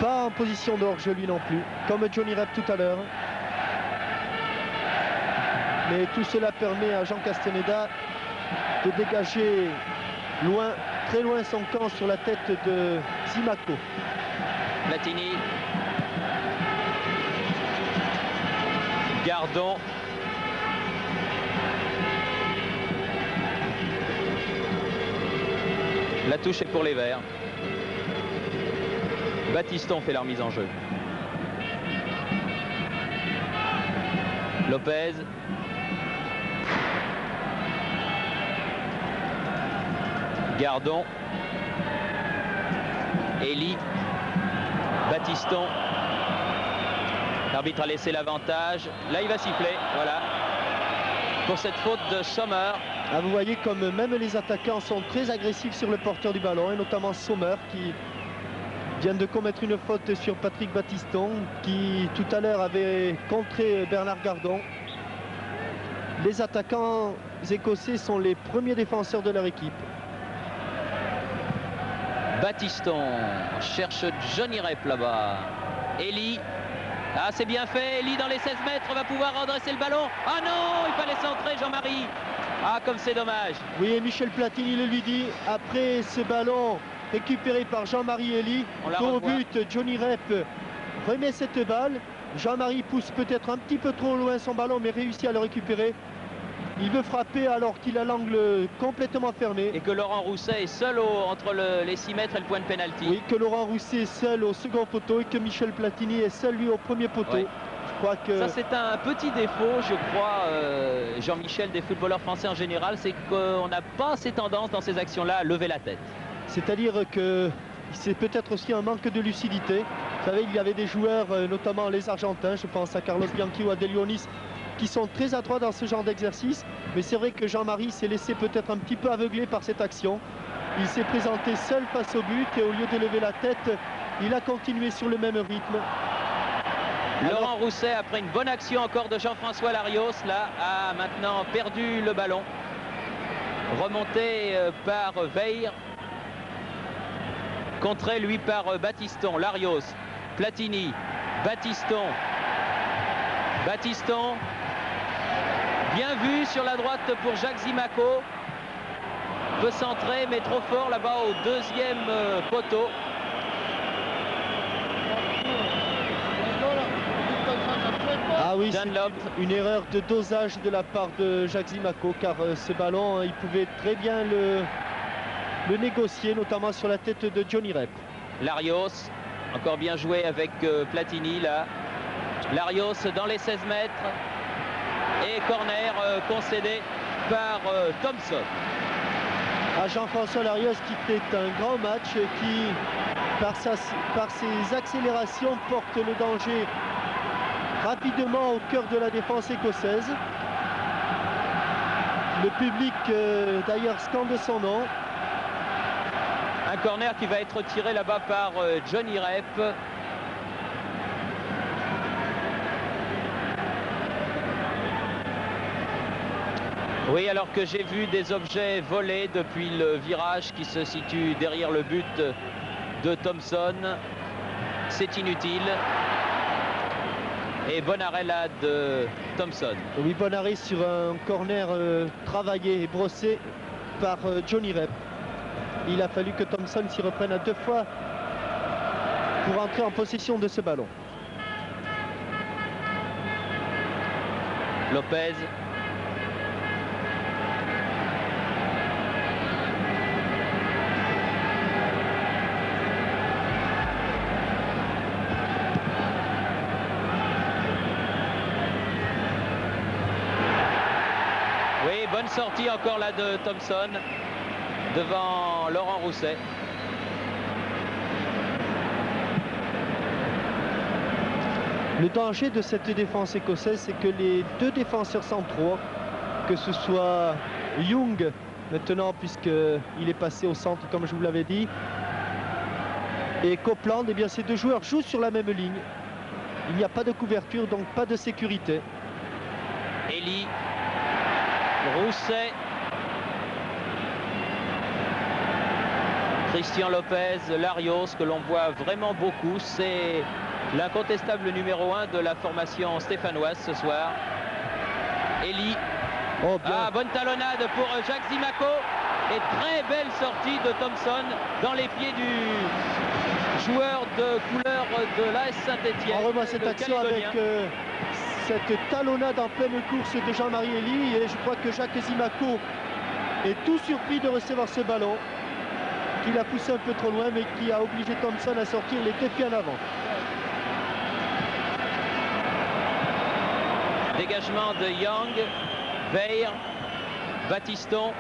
pas en position de hors-jeu lui non plus, comme Johnny Rep tout à l'heure. Mais tout cela permet à Jean Castaneda de dégager loin, très loin son camp sur la tête de Zimaco. Platini, Gardon, la touche est pour les Verts. Battiston fait la remise en jeu. Lopez, Gardon, Elie, Battiston. L'arbitre a laissé l'avantage. Là, il va siffler. Voilà. Pour cette faute de Sommer. Ah, vous voyez comme même les attaquants sont très agressifs sur le porteur du ballon, et notamment Sommer qui vient de commettre une faute sur Patrick Battiston, qui tout à l'heure avait contré Bernard Gardon. Les attaquants écossais sont les premiers défenseurs de leur équipe. Battiston cherche Johnny Rep là-bas. Elie. Ah, c'est bien fait. Elie dans les 16 mètres va pouvoir redresser le ballon. Ah non, il fallait centrer Jean-Marie. Ah, comme c'est dommage. Oui, et Michel Platini le lui dit. Après ce ballon récupéré par Jean-Marie Elie, au but, Johnny Rep remet cette balle. Jean-Marie pousse peut-être un petit peu trop loin son ballon, mais réussit à le récupérer. Il veut frapper alors qu'il a l'angle complètement fermé. Et que Laurent Rousset est seul entre les 6 mètres et le point de pénalty. Oui, que Laurent Rousset est seul au second poteau et que Michel Platini est seul lui au premier poteau. Oui. Je crois que... Ça, c'est un petit défaut, je crois, Jean-Michel, des footballeurs français en général, c'est qu'on n'a pas assez tendance dans ces actions-là à lever la tête. C'est-à-dire que c'est peut-être aussi un manque de lucidité. Vous savez, il y avait des joueurs, notamment les Argentins, je pense à Carlos Bianchi ou à De Leonis, qui sont très adroits dans ce genre d'exercice. Mais c'est vrai que Jean-Marie s'est laissé peut-être un petit peu aveugler par cette action. Il s'est présenté seul face au but et au lieu de lever la tête, il a continué sur le même rythme. Laurent Rousset, après une bonne action encore de Jean-François Larios, là, a maintenant perdu le ballon. Remonté par Veil. Contré, lui, par Battiston. Larios, Platini, Battiston. Battiston. Bien vu sur la droite pour Jacques Zimaco. Peut centrer, mais trop fort là-bas au deuxième poteau. Ah oui, c'est une erreur de dosage de la part de Jacques Zimaco, car ce ballon, il pouvait très bien le négocier, notamment sur la tête de Johnny Rep. Larios, encore bien joué avec Platini là. Larios dans les 16 mètres. Et corner concédé par Thompson. À Jean-François Larios qui fait un grand match, qui par ses accélérations porte le danger rapidement au cœur de la défense écossaise. Le public d'ailleurs scande son nom. Un corner qui va être tiré là-bas par Johnny Rep. Oui, alors que j'ai vu des objets volés depuis le virage qui se situe derrière le but de Thompson. C'est inutile. Et bon arrêt là de Thompson. Oui, bon arrêt sur un corner travaillé et brossé par Johnny Rep. Il a fallu que Thompson s'y reprenne à 2 fois pour entrer en possession de ce ballon. Lopez. Oui, bonne sortie encore là de Thompson devant Laurent Rousset. Le danger de cette défense écossaise, c'est que les 2 défenseurs centraux, que ce soit Young maintenant puisqu'il est passé au centre comme je vous l'avais dit, et Copeland, eh bien ces 2 joueurs jouent sur la même ligne. Il n'y a pas de couverture, donc pas de sécurité. Elie, Rousset, Christian Lopez, Larios, que l'on voit vraiment beaucoup. C'est l'incontestable numéro 1 de la formation stéphanoise ce soir. Elie. Oh, bien. Bonne talonnade pour Jacques Zimaco. Et très belle sortie de Thompson dans les pieds du joueur de couleur de l'AS Saint-Etienne. On revoit cette action avec cette talonnade en pleine course de Jean-Marie Elie. Et je crois que Jacques Zimaco est tout surpris de recevoir ce ballon, qu'il a poussé un peu trop loin, mais qui a obligé Thompson à sortir les 2 pieds en avant. Dégagement de Young, Veil, Battiston,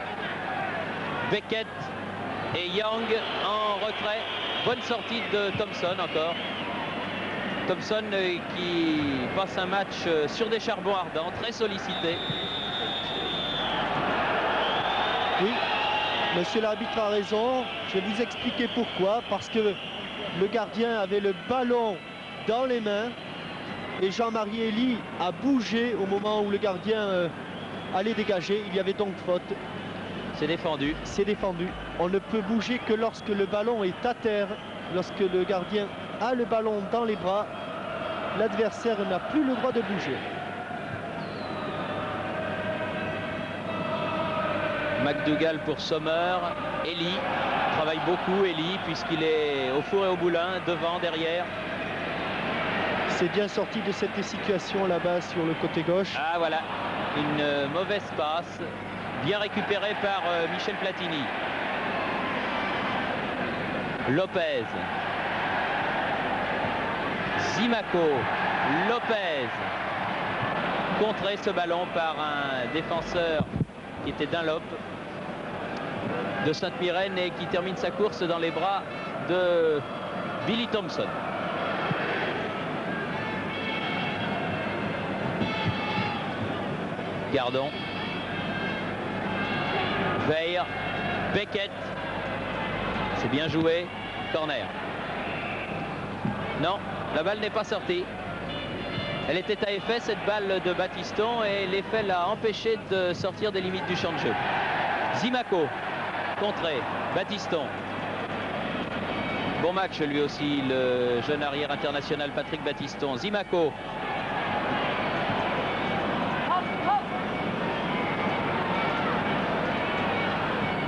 Beckett et Young en retrait. Bonne sortie de Thompson encore. Thompson qui passe un match sur des charbons ardents, très sollicité. Oui, monsieur l'arbitre a raison. Je vais vous expliquer pourquoi. Parce que le gardien avait le ballon dans les mains. Et Jean-Marie Elie a bougé au moment où le gardien allait dégager. Il y avait donc faute. C'est défendu. C'est défendu. On ne peut bouger que lorsque le ballon est à terre. Lorsque le gardien a le ballon dans les bras, l'adversaire n'a plus le droit de bouger. McDougall pour Sommer. Elie travaille beaucoup, Elie, puisqu'il est au four et au moulin, devant, derrière. C'est bien sorti de cette situation là-bas sur le côté gauche. Ah voilà, une mauvaise passe, bien récupérée par Michel Platini. Lopez. Zimaco. Lopez. Contré ce ballon par un défenseur qui était Dunlop de Sainte-Myrène et qui termine sa course dans les bras de Billy Thompson. Gardon. Veil. Beckett. C'est bien joué. Corner. Non, la balle n'est pas sortie. Elle était à effet, cette balle de Battiston, et l'effet l'a empêché de sortir des limites du champ de jeu. Zimaco. Contré. Battiston. Bon match lui aussi, le jeune arrière international Patrick Battiston. Zimaco.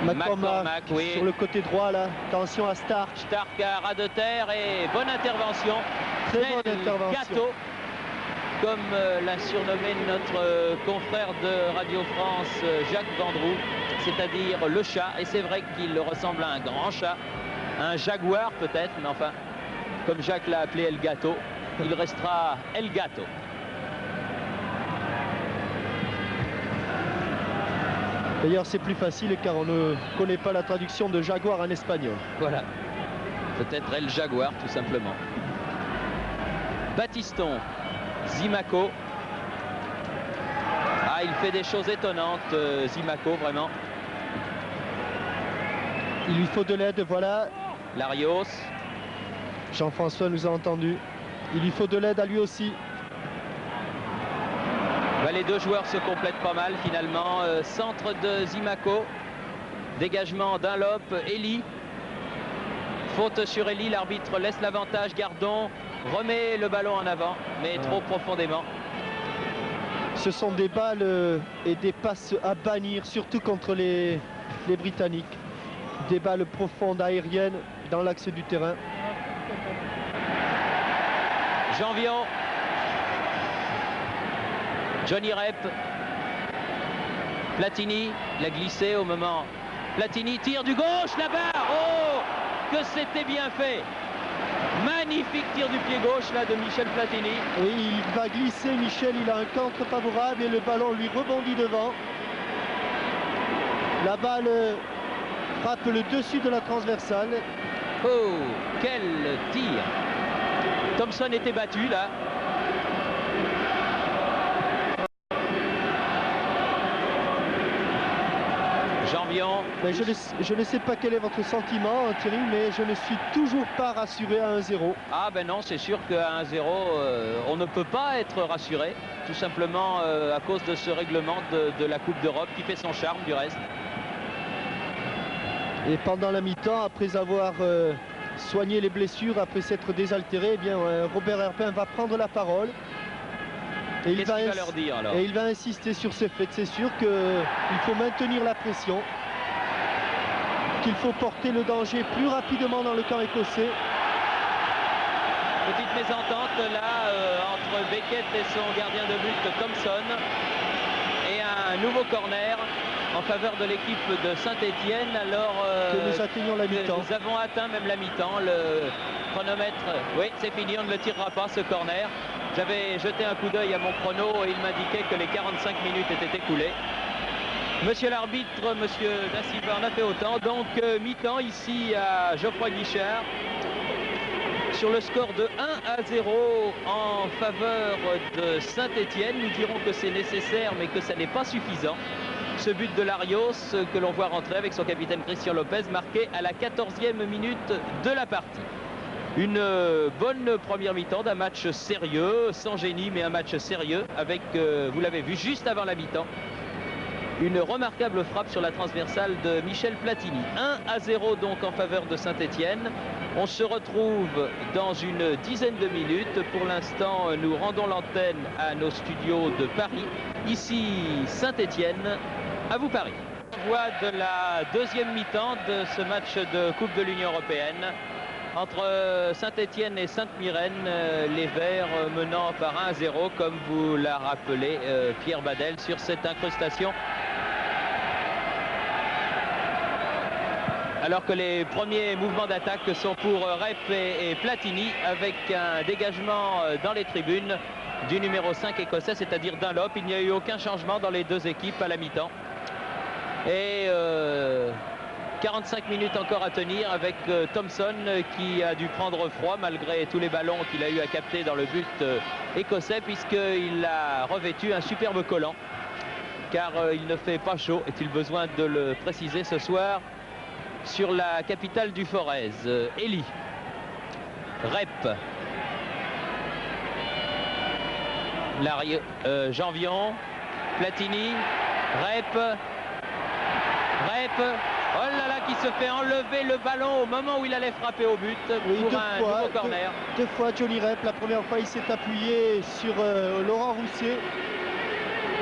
McCormack, oui. Sur le côté droit là, attention à Stark. Stark à ras de terre et bonne intervention. Très bonne intervention. Gâteau, comme l'a surnommé notre confrère de Radio France Jacques Vendroux, c'est-à-dire le chat. Et c'est vrai qu'il ressemble à un grand chat, un jaguar peut-être, mais enfin, comme Jacques l'a appelé El Gato, il restera El Gato. D'ailleurs, c'est plus facile car on ne connaît pas la traduction de jaguar en espagnol. Voilà. Peut-être El Jaguar, tout simplement. Battiston, Zimaco. Ah, il fait des choses étonnantes, Zimaco, vraiment. Il lui faut de l'aide, voilà. Larios. Jean-François nous a entendu. Il lui faut de l'aide à lui aussi. Bah, les deux joueurs se complètent pas mal finalement. Centre de Zimaco. Dégagement Dunlop, Elie. Faute sur Elie, l'arbitre laisse l'avantage. Gardon remet le ballon en avant, mais trop profondément. Ce sont des balles et des passes à bannir, surtout contre les Britanniques. Des balles profondes aériennes dans l'axe du terrain. Janvion. Johnny Rep. Platini, il a glissé au moment. Platini tire du gauche, là-bas. Oh, que c'était bien fait. Magnifique tir du pied gauche là de Michel Platini. Oui, il va glisser, Michel, il a un contre favorable et le ballon lui rebondit devant. La balle frappe le dessus de la transversale. Oh, quel tir. Thompson était battu là. Janvion. Mais je ne sais pas quel est votre sentiment, Thierry, mais je ne suis toujours pas rassuré à 1-0. Ah ben non, c'est sûr qu'à 1-0, on ne peut pas être rassuré, tout simplement à cause de ce règlement de la Coupe d'Europe qui fait son charme du reste. Et pendant la mi-temps, après avoir soigné les blessures, après s'être désaltéré, eh bien, Robert Herpin va prendre la parole. Et il va leur dire alors? Et il va insister sur ce fait. C'est sûr qu'il faut maintenir la pression, qu'il faut porter le danger plus rapidement dans le camp écossais. Petite mésentente là entre Beckett et son gardien de but Thompson. Et un nouveau corner en faveur de l'équipe de Saint-Étienne. Alors que nous atteignons la mi-temps. Nous avons atteint même la mi-temps. Le chronomètre, oui, c'est fini, on ne le tirera pas ce corner. J'avais jeté un coup d'œil à mon chrono et il m'indiquait que les 45 minutes étaient écoulées. Monsieur l'arbitre, monsieur Da Silva en a fait autant. Donc mi-temps ici à Geoffroy Guichard. Sur le score de 1-0 en faveur de Saint-Étienne. Nous dirons que c'est nécessaire mais que ça n'est pas suffisant. Ce but de Larios que l'on voit rentrer avec son capitaine Christian Lopez, marqué à la 14e minute de la partie. Une bonne première mi-temps d'un match sérieux, sans génie mais un match sérieux avec, vous l'avez vu juste avant la mi-temps, une remarquable frappe sur la transversale de Michel Platini. 1-0 donc en faveur de Saint-Étienne. On se retrouve dans une dizaine de minutes. Pour l'instant, nous rendons l'antenne à nos studios de Paris. Ici Saint-Étienne, à vous Paris. Voix de la deuxième mi-temps de ce match de Coupe de l'Union européenne. Entre Saint-Étienne et Sainte-Myrène, les Verts menant par 1-0, comme vous l'a rappelé Pierre Badel sur cette incrustation. Alors que les premiers mouvements d'attaque sont pour Rep et Platini, avec un dégagement dans les tribunes du numéro 5 écossais, c'est-à-dire Dunlop. Il n'y a eu aucun changement dans les deux équipes à la mi-temps. Et 45 minutes encore à tenir avec Thompson qui a dû prendre froid malgré tous les ballons qu'il a eu à capter dans le but écossais, puisqu'il a revêtu un superbe collant, car il ne fait pas chaud, est-il besoin de le préciser ce soir, sur la capitale du Forez. Elie, Rep, Janvion, Platini, Rep. Oh là là, qui se fait enlever le ballon au moment où il allait frapper au but Oui, pour un nouveau corner. Deux fois Johnny Rep. La première fois, il s'est appuyé sur Laurent Rousset.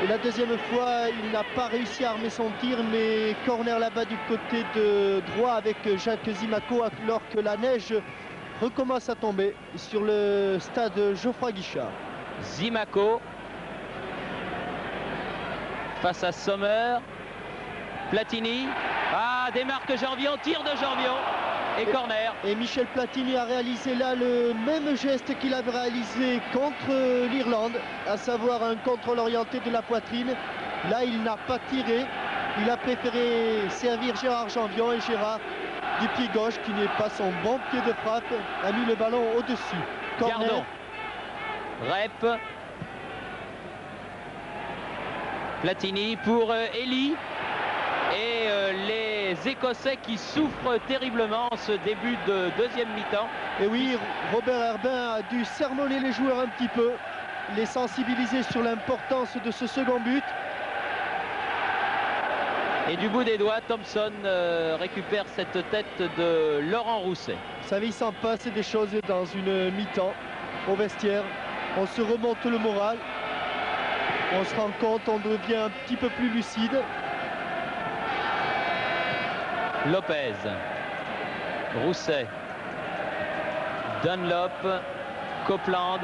Et la deuxième fois, il n'a pas réussi à armer son tir, mais corner là-bas du côté de droit avec Jacques Zimaco, alors que la neige recommence à tomber sur le stade Geoffroy Guichard. Zimaco face à Sommer. Platini. Ah, démarque Janvion, tir de Janvion et corner. Et Michel Platini a réalisé là le même geste qu'il avait réalisé contre l'Irlande, à savoir un contrôle orienté de la poitrine. Là, il n'a pas tiré. Il a préféré servir Gérard Janvion, et Gérard, du pied gauche, qui n'est pas son bon pied de frappe, a mis le ballon au-dessus. Gardon. Rep. Platini pour Elie. Et les Écossais qui souffrent terriblement ce début de deuxième mi-temps. Et oui, Robert Herbin a dû sermonner les joueurs un petit peu, les sensibiliser sur l'importance de ce second but. Et du bout des doigts, Thompson récupère cette tête de Laurent Rousset. Vous savez, il s'en passe des choses dans une mi-temps au vestiaire. On se remonte le moral, on se rend compte, on devient un petit peu plus lucide. Lopez, Rousset, Dunlop, Copeland.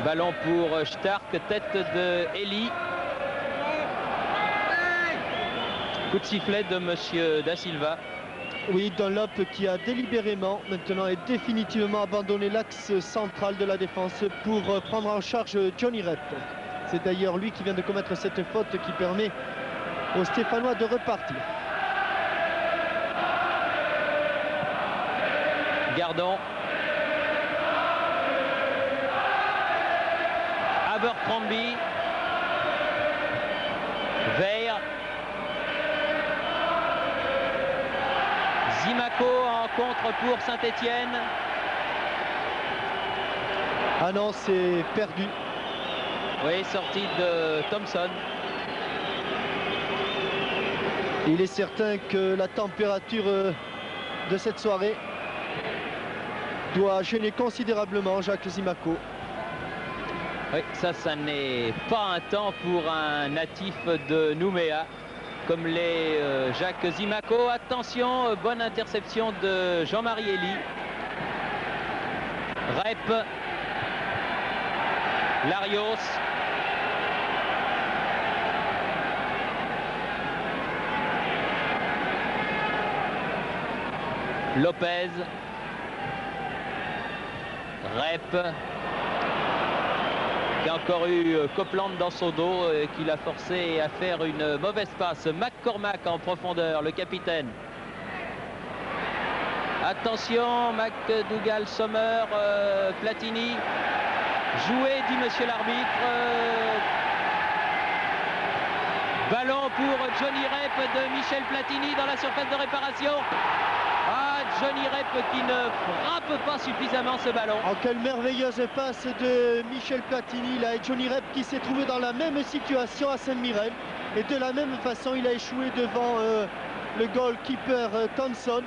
Ballon pour Stark, tête de Elie. Coup de sifflet de monsieur Da Silva. Oui, Dunlop qui a délibérément maintenant et définitivement abandonné l'axe central de la défense pour prendre en charge Johnny Rep. C'est d'ailleurs lui qui vient de commettre cette faute qui permet aux Stéphanois de repartir. Gardon. Abercrombie. Veil. Zimaco en contre pour Saint-Étienne. Ah non, c'est perdu. Oui, sortie de Thompson. Il est certain que la température de cette soirée doit gêner considérablement Jacques Zimaco. Oui, ça n'est pas un temps pour un natif de Nouméa comme l'est Jacques Zimaco. Attention, bonne interception de Jean-Marie Elie. Rep. Larios. Lopez. Rep. Il y a encore eu Copeland dans son dos qui l'a forcé à faire une mauvaise passe. McCormack en profondeur, le capitaine. Attention, McDougall, Sommer, Platini. Joué, dit monsieur l'arbitre. Ballon pour Johnny Rep de Michel Platini dans la surface de réparation. Ah, Johnny Rep qui ne frappe pas suffisamment ce ballon. Oh, quelle merveilleuse passe de Michel Platini là, et Johnny Rep qui s'est trouvé dans la même situation à Saint-Mirren. Et de la même façon, il a échoué devant le goalkeeper Thompson.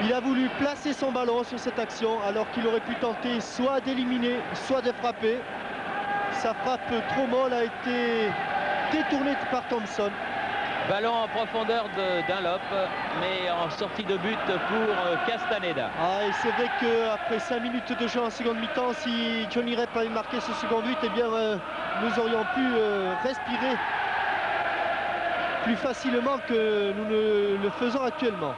Il a voulu placer son ballon sur cette action alors qu'il aurait pu tenter soit d'éliminer, soit de frapper. Sa frappe trop molle a été détournée par Thompson. Ballon en profondeur de Dunlop, mais en sortie de but pour Castaneda. Ah, et c'est vrai qu'après 5 minutes de jeu en seconde mi-temps, si Johnny Rep avait marqué ce second but, eh bien, nous aurions pu respirer plus facilement que nous ne le faisons actuellement.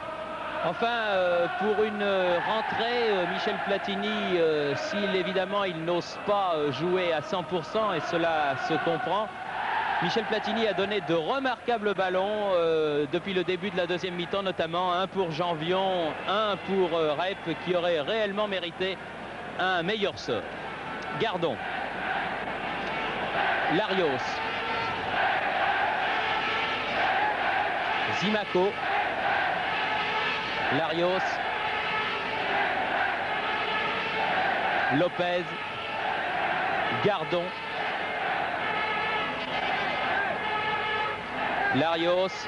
Enfin, pour une rentrée, Michel Platini, s'il évidemment il n'ose pas jouer à 100%, et cela se comprend, Michel Platini a donné de remarquables ballons depuis le début de la deuxième mi-temps, notamment un pour Janvion, un pour Rep, qui aurait réellement mérité un meilleur sort. Gardon. Larios. Zimaco. Larios. Lopez. Gardon. Larios.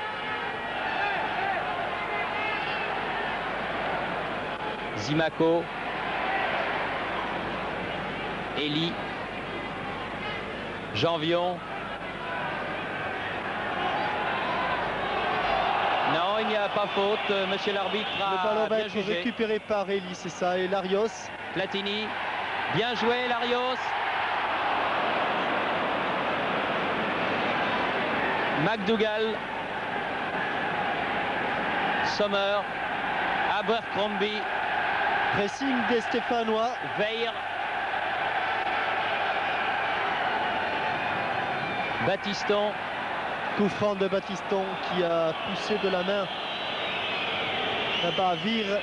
Zimaco. Elie. Janvion. Non, il n'y a pas faute. Monsieur l'arbitre a le ballon va bien être jugé. récupéré par Elie, c'est ça, et Larios. Platini. Bien joué, Larios. McDougall. Sommer. Abercrombie. Pressing des Stéphanois. Veil. Battiston. Coup franc de Battiston qui a poussé de la main là-bas Vire,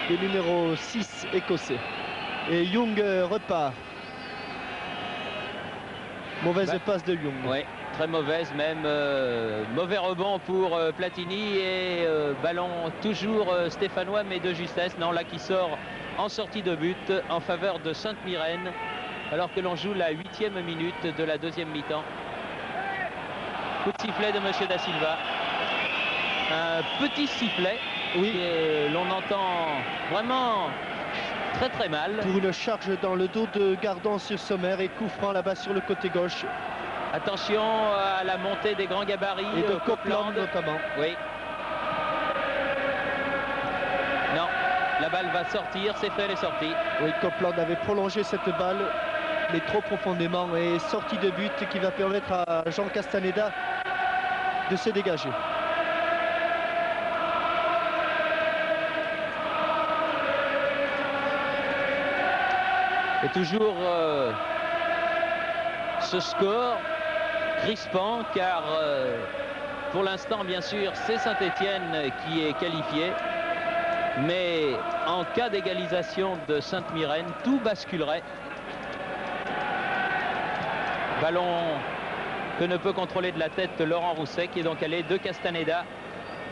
le numéro 6 écossais. Et Young repart. Mauvaise passe de Young. Oui, très mauvaise même. Mauvais rebond pour Platini et ballon toujours stéphanois mais de justesse. Non, là qui sort en sortie de but en faveur de Sainte-Myrène alors que l'on joue la 8e minute de la deuxième mi-temps. Coup de sifflet de Monsieur Da Silva. Un petit sifflet, oui, l'on entend vraiment très très mal. Pour une charge dans le dos de Gardon sur Sommer et coup franc là-bas sur le côté gauche. Attention à la montée des grands gabarits. Et de Copeland notamment. Oui. Non, la balle va sortir, c'est fait, elle est sortie. Oui, Copeland avait prolongé cette balle, mais trop profondément, et sortie de but qui va permettre à Jean Castaneda de se dégager. Et toujours ce score crispant car pour l'instant bien sûr c'est Saint-Étienne qui est qualifié, mais en cas d'égalisation de Sainte-Myrène tout basculerait. Ballon que ne peut contrôler de la tête Laurent Rousset qui est donc allé de Castaneda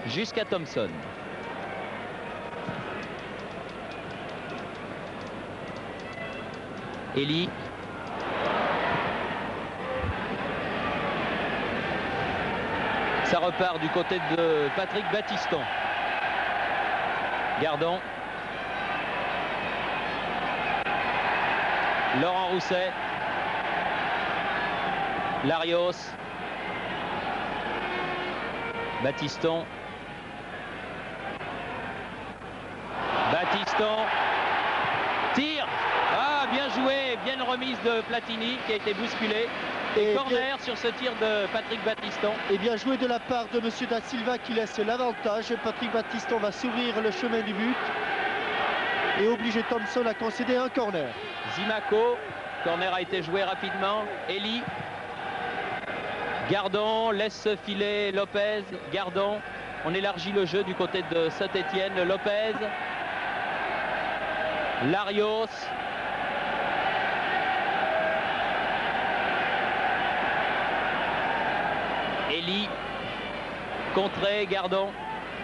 jusqu'à Thompson. Elie. Ça repart du côté de Patrick Battiston. Gardon. Laurent Rousset. Larios. Battiston. Battiston. Tire. Ah, bien joué, bien remise de Platini qui a été bousculé. Et corner sur ce tir de Patrick Battiston. Et bien joué de la part de Monsieur Da Silva qui laisse l'avantage. Patrick Battiston va s'ouvrir le chemin du but et obliger Thompson à concéder un corner. Zimaco, corner a été joué rapidement. Elie. Gardon laisse filer Lopez. Gardon, on élargit le jeu du côté de Saint-Étienne. Lopez. Larios. Elie. Contré, Gardon.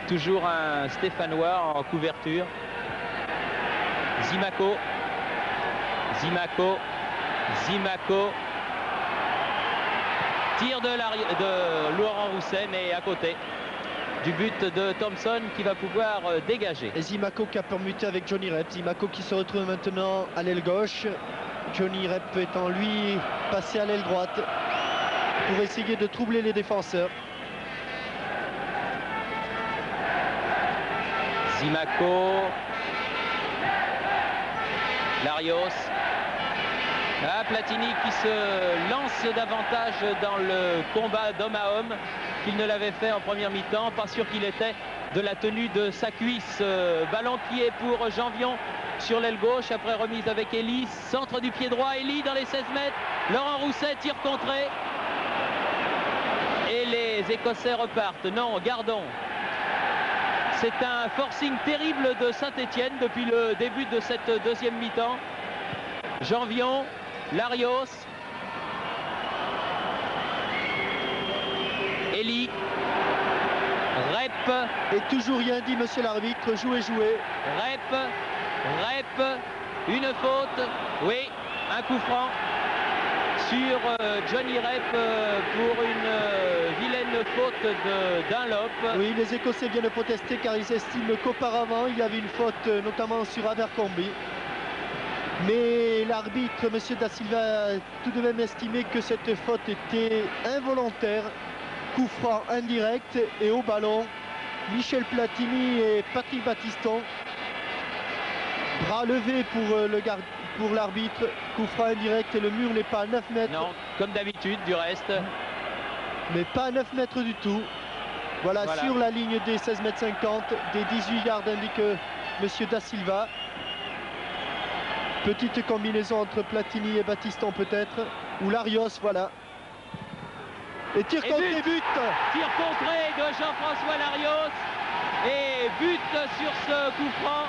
Toujours un Stéphanois en couverture. Zimaco. Zimaco. Zimaco. Tir de Laurent Rousset, mais à côté du but de Thompson qui va pouvoir dégager. Et Zimaco qui a permuté avec Johnny Rep. Zimaco qui se retrouve maintenant à l'aile gauche. Johnny Rep étant lui passé à l'aile droite pour essayer de troubler les défenseurs. Zimaco. Larios. Ah, Platini qui se lance davantage dans le combat d'homme à homme qu'il ne l'avait fait en première mi-temps. Pas sûr qu'il était de la tenue de sa cuisse. Ballon qui est pour Janvion sur l'aile gauche. Après remise avec Elie. Centre du pied droit. Elie dans les 16 mètres. Laurent Rousset tire contré. Et les Écossais repartent. Non, Gardon. C'est un forcing terrible de Saint-Étienne depuis le début de cette deuxième mi-temps. Janvion. Larios. Elie. Rep. Et toujours rien dit, monsieur l'arbitre. Jouer, jouer. Rep. Une faute. Oui, un coup franc sur Johnny Rep pour une vilaine faute de Dunlop. Oui, les Écossais viennent protester car ils estiment qu'auparavant il y avait une faute notamment sur Abercrombie. Mais l'arbitre, M. Da Silva, a tout de même estimé que cette faute était involontaire. Coup franc indirect et au ballon, Michel Platini et Patrick Battiston. Bras levé pour l'arbitre, coup franc indirect et le mur n'est pas à 9 mètres. Non, comme d'habitude du reste. Mais pas à 9 mètres du tout. Voilà. Sur la ligne des 16 mètres 50, des 18 yards indique M. Da Silva. Petite combinaison entre Platini et Battiston peut-être. Ou Larios, voilà. Et tir contré, but. Tir contré de Jean-François Larios. Et but sur ce coup franc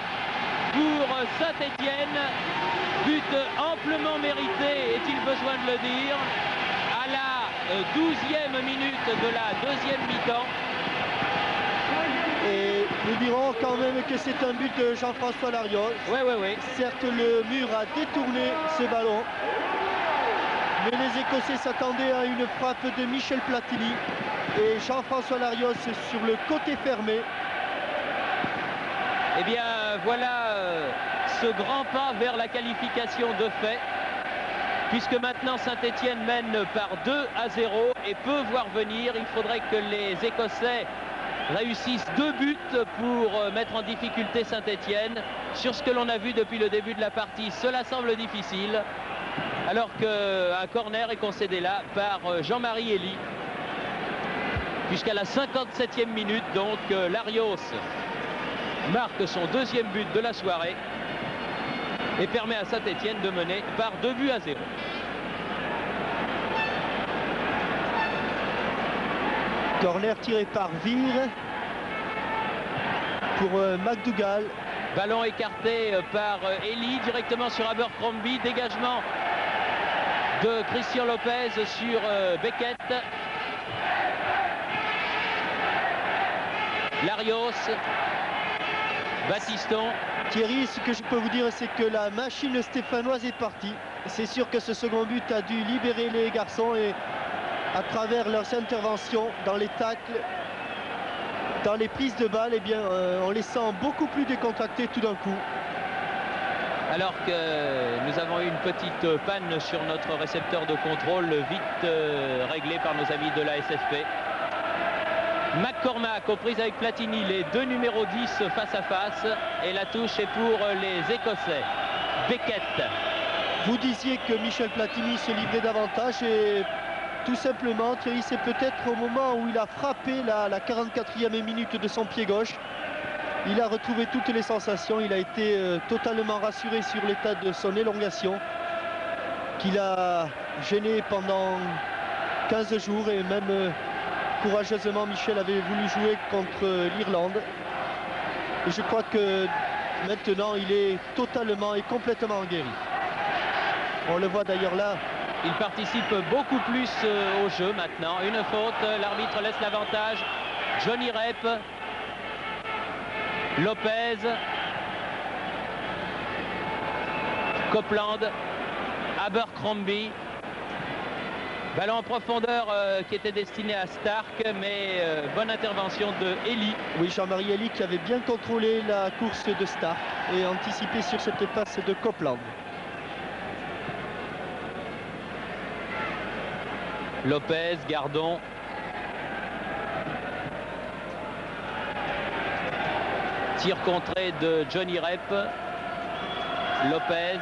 pour Saint-Étienne. But amplement mérité, est-il besoin de le dire, à la 12e minute de la deuxième mi-temps. Et nous dirons quand même que c'est un but de Jean-François Larios. Oui. Certes, le mur a détourné ce ballon. Mais les Écossais s'attendaient à une frappe de Michel Platini. Et Jean-François Larios sur le côté fermé. Eh bien, voilà ce grand pas vers la qualification de fait. Puisque maintenant Saint-Étienne mène par 2-0 et peut voir venir. Il faudrait que les Écossais réussissent 2 buts pour mettre en difficulté Saint-Étienne. Sur ce que l'on a vu depuis le début de la partie, cela semble difficile. Alors qu'un corner est concédé là par Jean-Marie Elie. Puisqu'à la 57e minute, donc, Larios marque son 2e but de la soirée et permet à Saint-Étienne de mener par 2-0. Corner tiré par Vire pour McDougall. Ballon écarté par Elie directement sur Abercrombie. Dégagement de Christian Lopez sur Beckett. Larios, Battiston. Thierry, ce que je peux vous dire, c'est que la machine stéphanoise est partie. C'est sûr que ce second but a dû libérer les garçons et à travers leurs interventions dans les tacles, dans les prises de balles, eh bien, on les sent beaucoup plus décontractés tout d'un coup. Alors que nous avons eu une petite panne sur notre récepteur de contrôle, vite réglé par nos amis de la SFP. McCormack aux prises avec Platini, les deux numéros 10 face à face. Et la touche est pour les Écossais. Beckett. Vous disiez que Michel Platini se livrait davantage et tout simplement, Thierry, c'est peut-être au moment où il a frappé la 44e minute de son pied gauche. Il a retrouvé toutes les sensations, il a été totalement rassuré sur l'état de son élongation qu'il a gêné pendant 15 jours et même courageusement Michel avait voulu jouer contre l'Irlande. Et je crois que maintenant il est totalement et complètement guéri. On le voit d'ailleurs là. Il participe beaucoup plus au jeu maintenant. Une faute, l'arbitre laisse l'avantage. Johnny Rep. Lopez, Copeland, Abercrombie. Ballon en profondeur qui était destiné à Stark, mais bonne intervention de Elie. Oui, Jean-Marie Elie qui avait bien contrôlé la course de Stark et anticipé sur cette passe de Copeland. Lopez, Gardon. Tir contré de Johnny Rep. Lopez.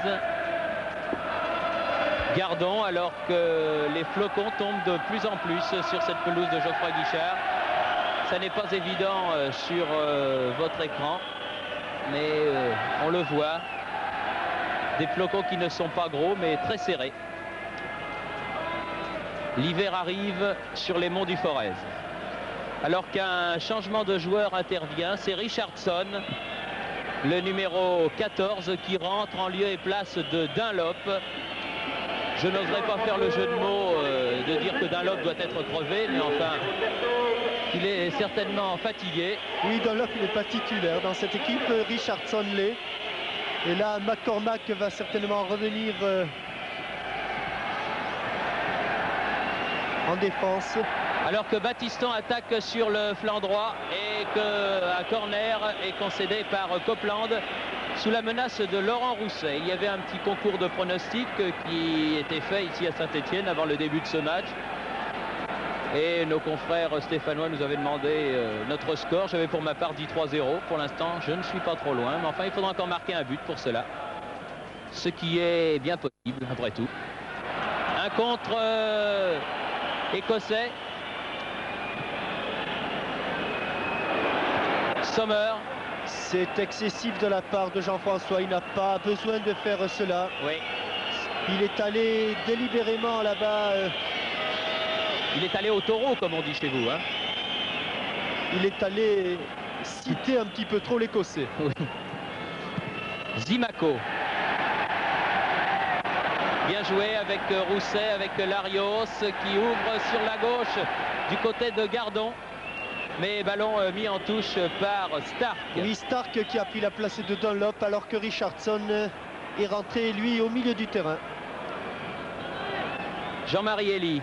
Gardon, alors que les flocons tombent de plus en plus sur cette pelouse de Geoffroy Guichard. Ça n'est pas évident sur votre écran, mais on le voit. Des flocons qui ne sont pas gros, mais très serrés. L'hiver arrive sur les monts du Forez. Alors qu'un changement de joueur intervient, c'est Richardson, le numéro 14, qui rentre en lieu et place de Dunlop. Je n'oserais pas faire le jeu de mots de dire que Dunlop doit être crevé, mais enfin, il est certainement fatigué. Oui, Dunlop n'est pas titulaire dans cette équipe, Richardson l'est. Et là, McCormack va certainement revenir en défense. Alors que Battiston attaque sur le flanc droit et qu'un corner est concédé par Copeland sous la menace de Laurent Rousset. Il y avait un petit concours de pronostics qui était fait ici à Saint-Étienne avant le début de ce match. Et nos confrères stéphanois nous avaient demandé notre score. J'avais pour ma part dit 3-0. Pour l'instant, je ne suis pas trop loin. Mais enfin, il faudra encore marquer un but pour cela. Ce qui est bien possible, après tout. Un contre écossais. Sommer. C'est excessif de la part de Jean-François. Il n'a pas besoin de faire cela. Oui. Il est allé délibérément là-bas. Il est allé au taureau, comme on dit chez vous. Hein. Il est allé citer un petit peu trop l'Écossais. Oui. Zimaco. Bien joué avec Rousset, avec Larios qui ouvre sur la gauche du côté de Gardon. Mais ballon mis en touche par Stark. Oui, Stark qui a pris la place de Dunlop alors que Richardson est rentré, lui, au milieu du terrain. Jean-Marie Elie.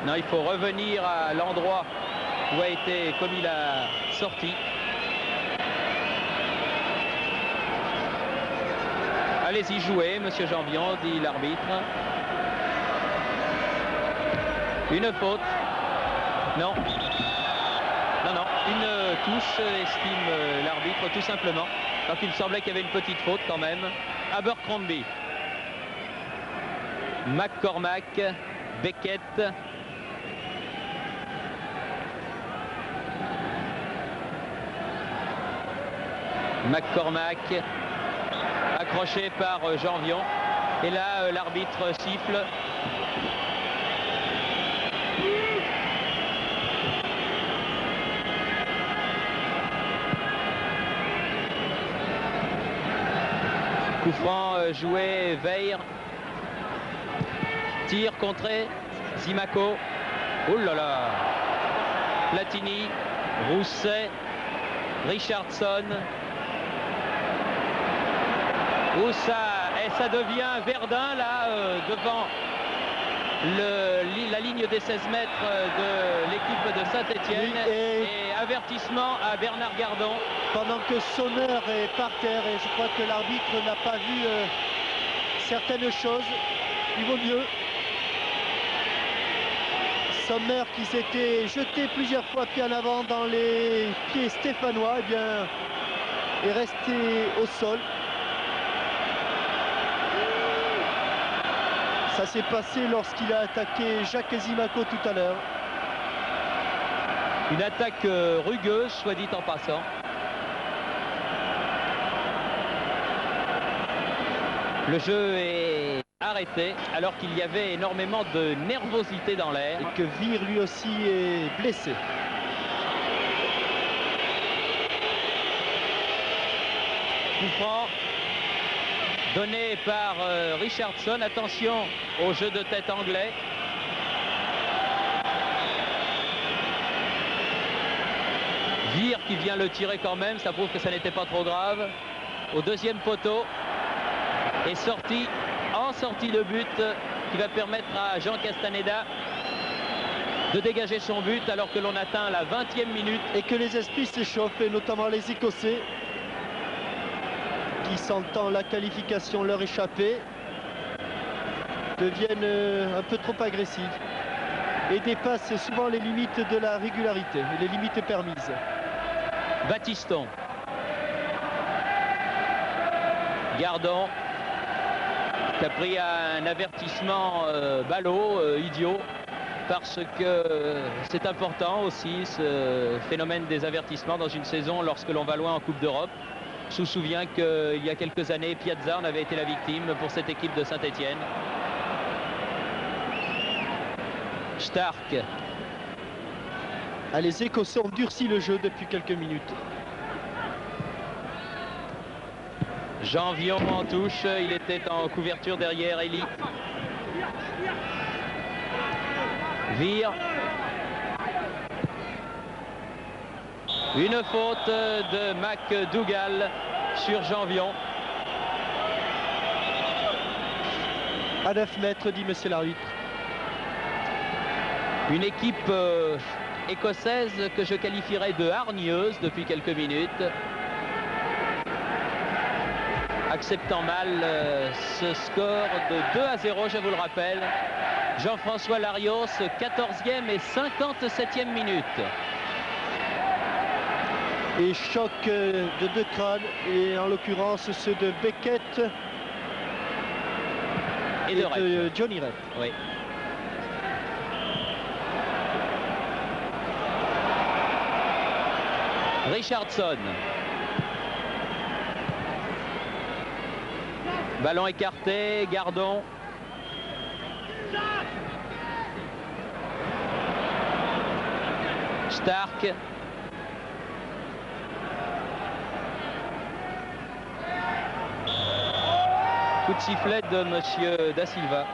Non, il faut revenir à l'endroit où a été commis la sortie. Allez-y jouer, monsieur Janvion, dit l'arbitre. Une faute. Non. Non, non. Une touche, estime l'arbitre, tout simplement. Donc il semblait qu'il y avait une petite faute quand même. Abercrombie. McCormack. Beckett. McCormack. Accroché par Janvion. Et là, l'arbitre siffle. Coup franc joué, Veir. Tir contré, Zimaco. Oh là là. Platini, Rousset, Richardson. Où ça, et ça devient Verdun là devant la ligne des 16 mètres de l'équipe de Saint-Étienne. Oui, et avertissement à Bernard Gardon. Pendant que Sommer est par terre et je crois que l'arbitre n'a pas vu certaines choses. Il vaut mieux. Sommer qui s'était jeté plusieurs fois pied en avant dans les pieds stéphanois, eh bien, est resté au sol. Ça s'est passé lorsqu'il a attaqué Jacques Zimaco tout à l'heure. Une attaque rugueuse, soit dit en passant. Le jeu est arrêté alors qu'il y avait énormément de nervosité dans l'air. Et que Veer lui aussi est blessé. Coup franc donné par Richardson. Attention au jeu de tête anglais. Veer qui vient le tirer quand même, ça prouve que ça n'était pas trop grave. Au deuxième poteau. Et en sortie de but qui va permettre à Jean Castaneda de dégager son but alors que l'on atteint la 20e minute. Et que les esprits s'échauffent, et notamment les Écossais qui, sentant la qualification leur échapper, deviennent un peu trop agressifs et dépassent souvent les limites de la régularité, les limites permises. Battiston. Gardon qui a pris un avertissement ballot, idiot, parce que c'est important aussi ce phénomène des avertissements dans une saison lorsque l'on va loin en Coupe d'Europe. Je me souviens qu'il y a quelques années, Piazza en avait été la victime pour cette équipe de Saint-Étienne. Stark. Ah, les Écossais ont durci le jeu depuis quelques minutes. Janvion en touche, il était en couverture derrière Elie. Veer. Une faute de McDougall sur Janvion. À 9 mètres, dit monsieur l'arbitre. Une équipe écossaise que je qualifierais de hargneuse depuis quelques minutes. Acceptant mal ce score de 2-0, je vous le rappelle. Jean-François Larios, 14e et 57e minute. Et choc de deux crânes, et en l'occurrence ceux de Beckett et de Johnny Rep. Oui. Richardson. Ballon écarté, Gardon. Stark. Coup de sifflet de monsieur Da Silva,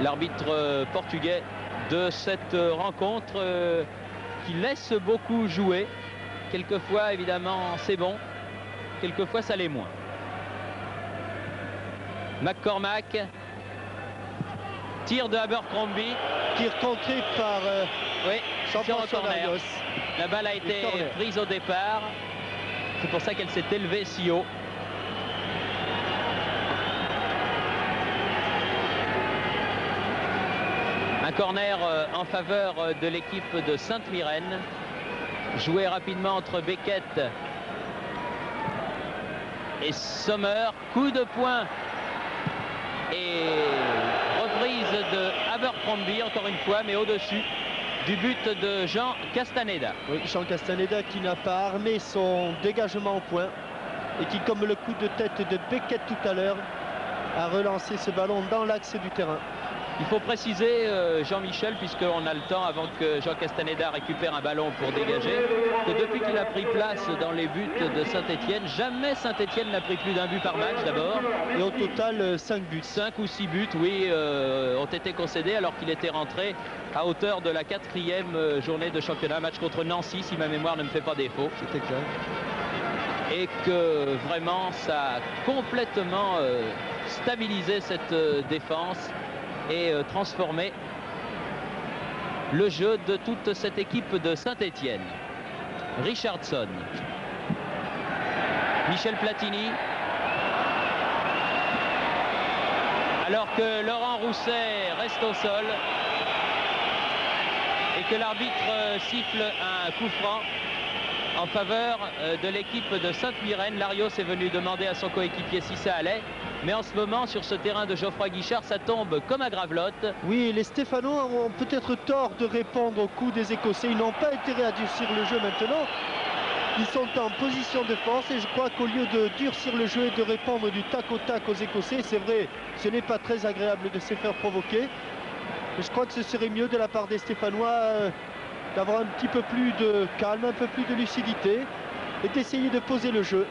l'arbitre portugais de cette rencontre qui laisse beaucoup jouer. Quelquefois, évidemment, c'est bon. Quelquefois, ça l'est moins. McCormack. Tir de Abercrombie. Tir contré par Jean-François Larios. La balle a été prise au départ. C'est pour ça qu'elle s'est élevée si haut. Un corner en faveur de l'équipe de Sainte-Myrène. Joué rapidement entre Beckett et Sommer. Coup de poing et reprise de Abercrombie encore une fois, mais au-dessus du but de Jean Castaneda. Oui, Jean Castaneda qui n'a pas armé son dégagement au point et qui, comme le coup de tête de Beckett tout à l'heure, a relancé ce ballon dans l'axe du terrain. Il faut préciser, Jean-Michel, puisqu'on a le temps avant que Jean Castaneda récupère un ballon pour dégager, que depuis qu'il a pris place dans les buts de Saint-Étienne, jamais Saint-Étienne n'a pris plus d'un but par match d'abord. Et au total, 5 buts. 5 ou 6 buts, oui, ont été concédés alors qu'il était rentré à hauteur de la 4e journée de championnat, match contre Nancy, si ma mémoire ne me fait pas défaut. C'était clair. Et que vraiment, ça a complètement stabilisé cette défense et transformer le jeu de toute cette équipe de Saint-Étienne. Richardson. Michel Platini. Alors que Laurent Rousset reste au sol et que l'arbitre siffle un coup franc en faveur de l'équipe de Sainte-Myrène. Larios est venu demander à son coéquipier si ça allait. Mais en ce moment, sur ce terrain de Geoffroy Guichard, ça tombe comme à Gravelotte. Oui, les Stéphanois ont peut-être tort de répondre au coup des Écossais. Ils n'ont pas intérêt à durcir le jeu maintenant. Ils sont en position de force et je crois qu'au lieu de durcir le jeu et de répondre du tac au tac aux Écossais, c'est vrai, ce n'est pas très agréable de se faire provoquer. Mais je crois que ce serait mieux de la part des Stéphanois d'avoir un petit peu plus de calme, un peu plus de lucidité et d'essayer de poser le jeu.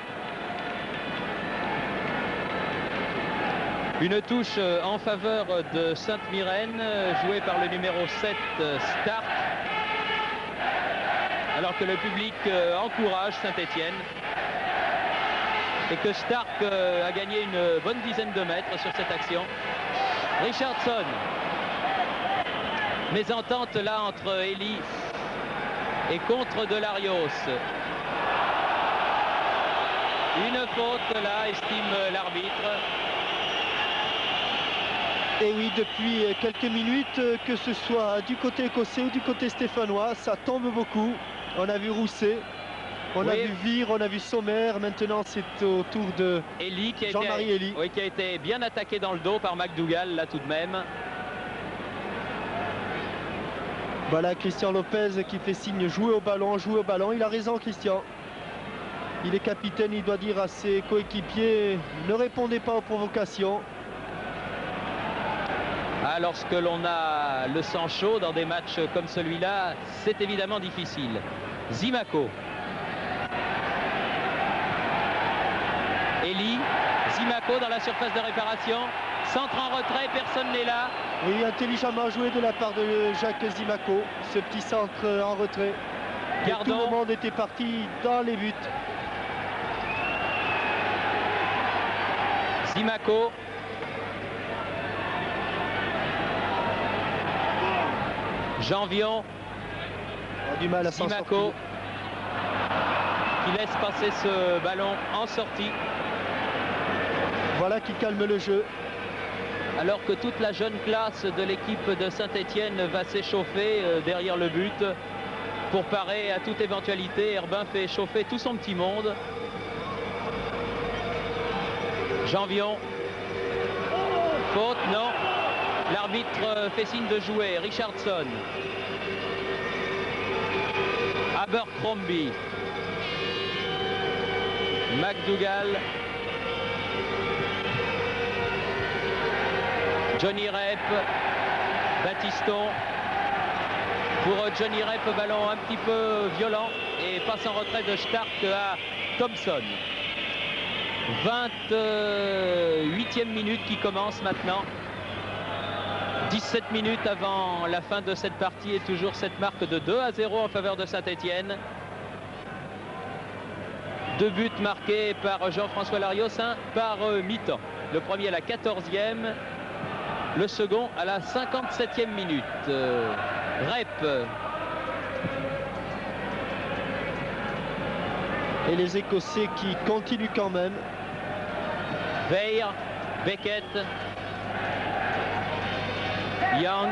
Une touche en faveur de Sainte-Myrène, jouée par le numéro 7, Stark. Alors que le public encourage Saint-Étienne. Et que Stark a gagné une bonne dizaine de mètres sur cette action. Richardson. Mésentente là entre Elie et contre de Larios. Une faute là, estime l'arbitre. Et oui, depuis quelques minutes, que ce soit du côté écossais ou du côté stéphanois, ça tombe beaucoup. On a vu Rousset, on a vu Vire, on a vu Sommer. Maintenant, c'est au tour de Jean-Marie Elie. Oui, qui a été bien attaqué dans le dos par McDougall, là tout de même. Voilà Christian Lopez qui fait signe jouer au ballon, jouer au ballon. Il a raison, Christian. Il est capitaine, il doit dire à ses coéquipiers, ne répondez pas aux provocations. Ah, lorsque l'on a le sang chaud dans des matchs comme celui-là, c'est évidemment difficile. Zimaco. Elie. Zimaco dans la surface de réparation. Centre en retrait, personne n'est là. Oui, intelligemment joué de la part de Jacques Zimaco. Ce petit centre en retrait. Gardon. Tout le monde était parti dans les buts. Zimaco. Janvion. Du mal à s'en sortir. Qui laisse passer ce ballon en sortie. Voilà qui calme le jeu. Alors que toute la jeune classe de l'équipe de Saint-Étienne va s'échauffer derrière le but pour parer à toute éventualité. Herbin fait chauffer tout son petit monde. Janvion. Faute, non. L'arbitre fait signe de jouer. Richardson. Abercrombie. McDougall. Johnny Rep. Battiston. Pour Johnny Rep, ballon un petit peu violent et passe en retrait de Stark à Thompson. 28e minute qui commence maintenant. 17 minutes avant la fin de cette partie et toujours cette marque de 2-0 en faveur de Saint-Étienne. 2 buts marqués par Jean-François Larios, un par mi-temps. Le premier à la 14e, le second à la 57e minute. Rep. Et les Écossais qui continuent quand même. Weir, Beckett, Young,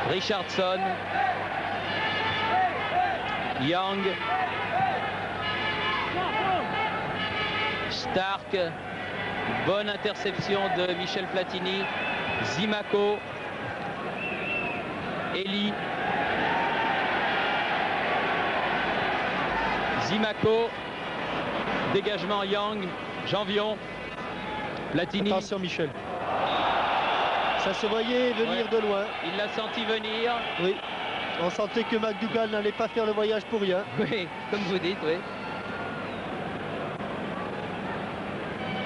Richardson, Young, Stark, bonne interception de Michel Platini, Zimaco, Elie, Zimaco, dégagement Young, Janvion, Platini. Attention Michel. Ça se voyait venir de loin. Il l'a senti venir. Oui. On sentait que McDougall n'allait pas faire le voyage pour rien. Oui, comme vous dites, oui.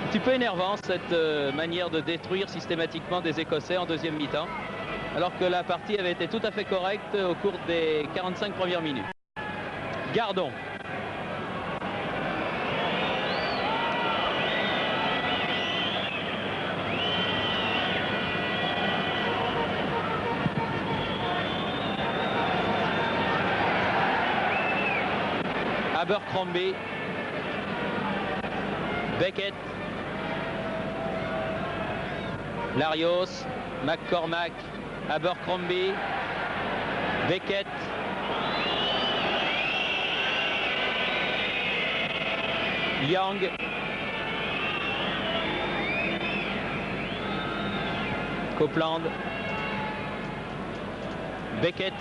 Un petit peu énervant cette manière de détruire systématiquement des Écossais en deuxième mi-temps, alors que la partie avait été tout à fait correcte au cours des 45 premières minutes. Gardon. Abercrombie, Beckett, Larios, McCormack, Abercrombie, Beckett, Young, Copeland, Beckett,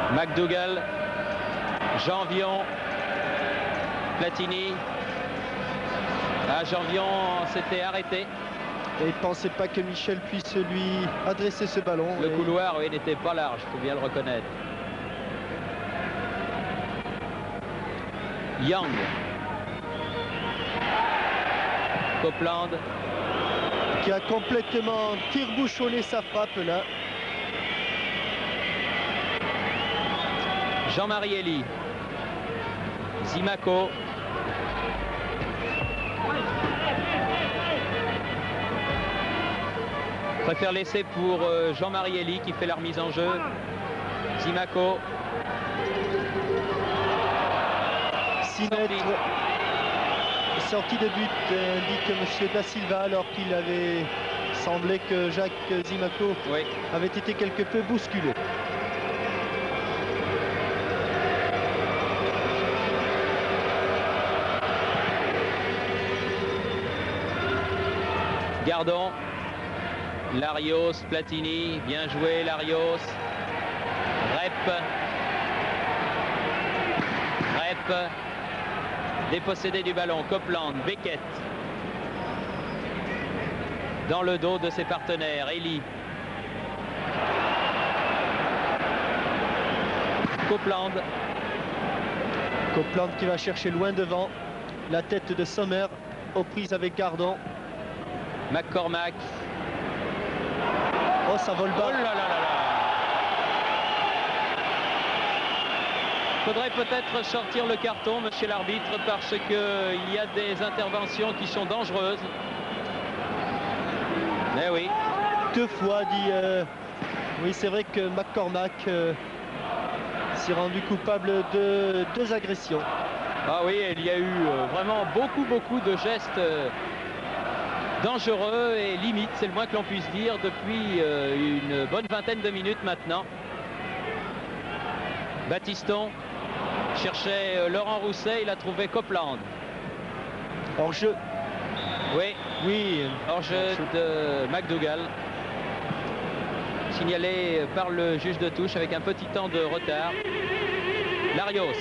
McDougall, Janvion, Platini. Ah, Janvion s'était arrêté. Et il ne pensait pas que Michel puisse lui adresser ce ballon. Le couloir, oui, n'était pas large, il faut bien le reconnaître. Young. Copeland. Qui a complètement tire-bouchonné sa frappe là. Jean-Marie Elie. Zimaco. Préfère laisser pour Jean-Marie Elie qui fait la remise en jeu. Zimaco. 6 mètres. Sortie de but, indique M. Da Silva, alors qu'il avait semblé que Jacques Zimaco avait été quelque peu bousculé. Gardon, Larios, Platini, bien joué Larios, Rep, dépossédé du ballon, Copeland, Beckett, dans le dos de ses partenaires, Elie, Copeland. Copeland qui va chercher loin devant, la tête de Sommer aux prises avec Gardon. McCormack. Oh, ça vole bas. Oh là là là là. Faudrait peut-être sortir le carton, monsieur l'arbitre, parce qu'il y a des interventions qui sont dangereuses. Eh oui. 2 fois, dit... Oui, c'est vrai que McCormack s'est rendu coupable de 2 agressions. Ah oui, il y a eu vraiment beaucoup de gestes dangereux et limites, c'est le moins que l'on puisse dire, depuis une bonne vingtaine de minutes maintenant. Battiston cherchait Laurent Rousset, il a trouvé Copeland. Hors-jeu. Oui, hors-jeu de McDougall. Signalé par le juge de touche avec un petit temps de retard. Larios.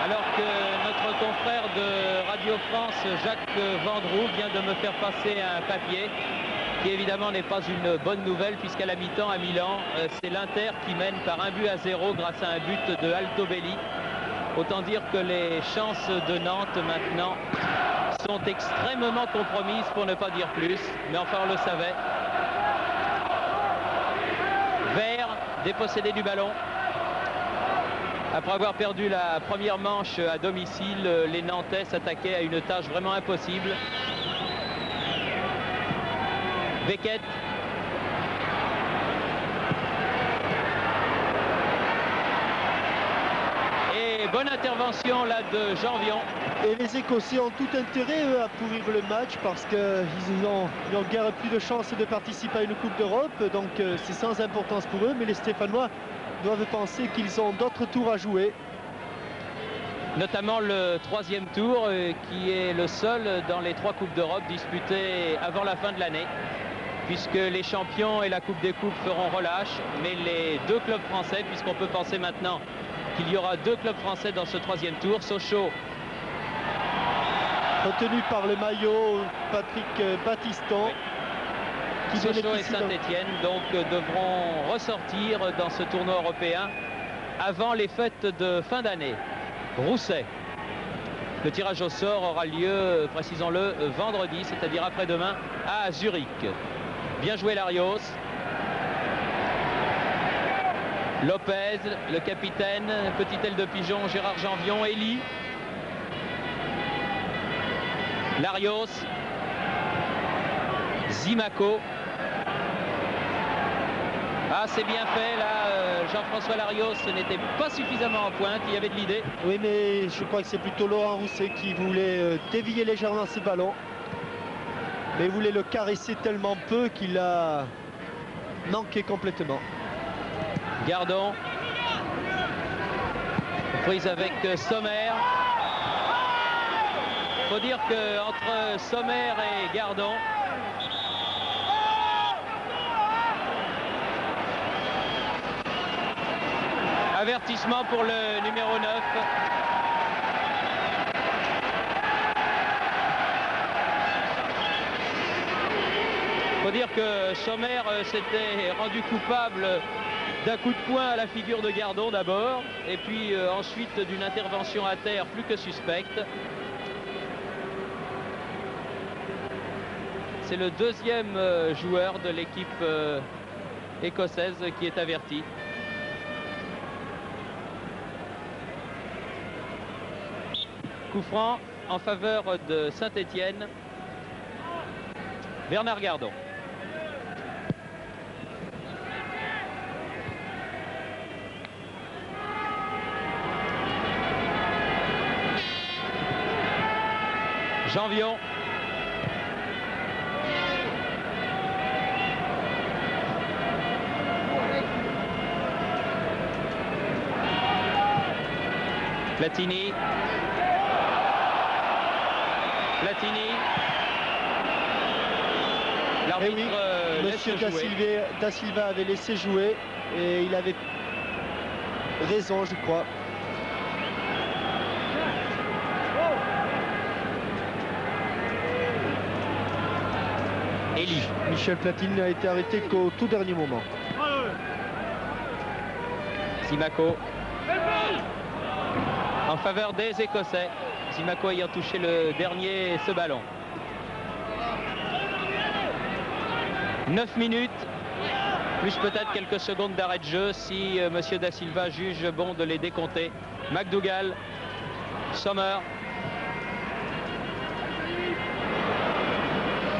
Alors que notre confrère de Radio France, Jacques Vendroux, vient de me faire passer un papier qui évidemment n'est pas une bonne nouvelle, puisqu'à la mi-temps à Milan, c'est l'Inter qui mène par 1-0 grâce à un but de Altobelli. Autant dire que les chances de Nantes maintenant sont extrêmement compromises, pour ne pas dire plus, mais enfin on le savait. Vert, dépossédé du ballon. Après avoir perdu la première manche à domicile, les Nantais s'attaquaient à une tâche vraiment impossible. Beckett. Et bonne intervention là de Janvion. Et les Écossais ont tout intérêt, eux, à pourrir le match parce qu'ils n'ont guère plus de chance de participer à une Coupe d'Europe. Donc c'est sans importance pour eux. Mais les Stéphanois doivent penser qu'ils ont d'autres tours à jouer. Notamment le 3e tour, qui est le seul dans les 3 Coupes d'Europe disputées avant la fin de l'année. Puisque les champions et la Coupe des Coupes feront relâche. Mais les 2 clubs français, puisqu'on peut penser maintenant qu'il y aura 2 clubs français dans ce 3e tour, Sochaux. Retenu par le maillot Patrick Battiston. Oui. Sochaux et Saint-Étienne donc devront ressortir dans ce tournoi européen avant les fêtes de fin d'année. Rousset. Le tirage au sort aura lieu, précisons-le, vendredi, c'est-à-dire après-demain, à Zurich. Bien joué Larios. Lopez, le capitaine, petite aile de pigeon, Gérard Janvion, Elie. Larios. Zimaco. Ah, c'est bien fait là, Jean-François Larios n'était pas suffisamment en pointe, il y avait de l'idée. Oui, mais je crois que c'est plutôt Laurent Rousset qui voulait dévier légèrement ce ballon. Mais il voulait le caresser tellement peu qu'il a manqué complètement. Gardon. Prise avec Sommer. Faut dire qu'entre Sommer et Gardon, avertissement pour le numéro 9. Faut dire que Sommer s'était rendu coupable d'un coup de poing à la figure de Gardon d'abord, et puis ensuite d'une intervention à terre plus que suspecte. C'est le 2e joueur de l'équipe écossaise qui est averti. Coup franc en faveur de Saint-Étienne. Bernard Gardon. Janvion. Platini. L'arbitre Monsieur Da Silva avait laissé jouer et il avait raison, je crois. Elie. Michel Platini n'a été arrêté qu'au tout dernier moment. Zimaco. En faveur des Écossais. Zimaco ayant touché le dernier ce ballon. 9 minutes, plus peut-être quelques secondes d'arrêt de jeu si Monsieur Da Silva juge bon de les décompter. McDougall, Sommer,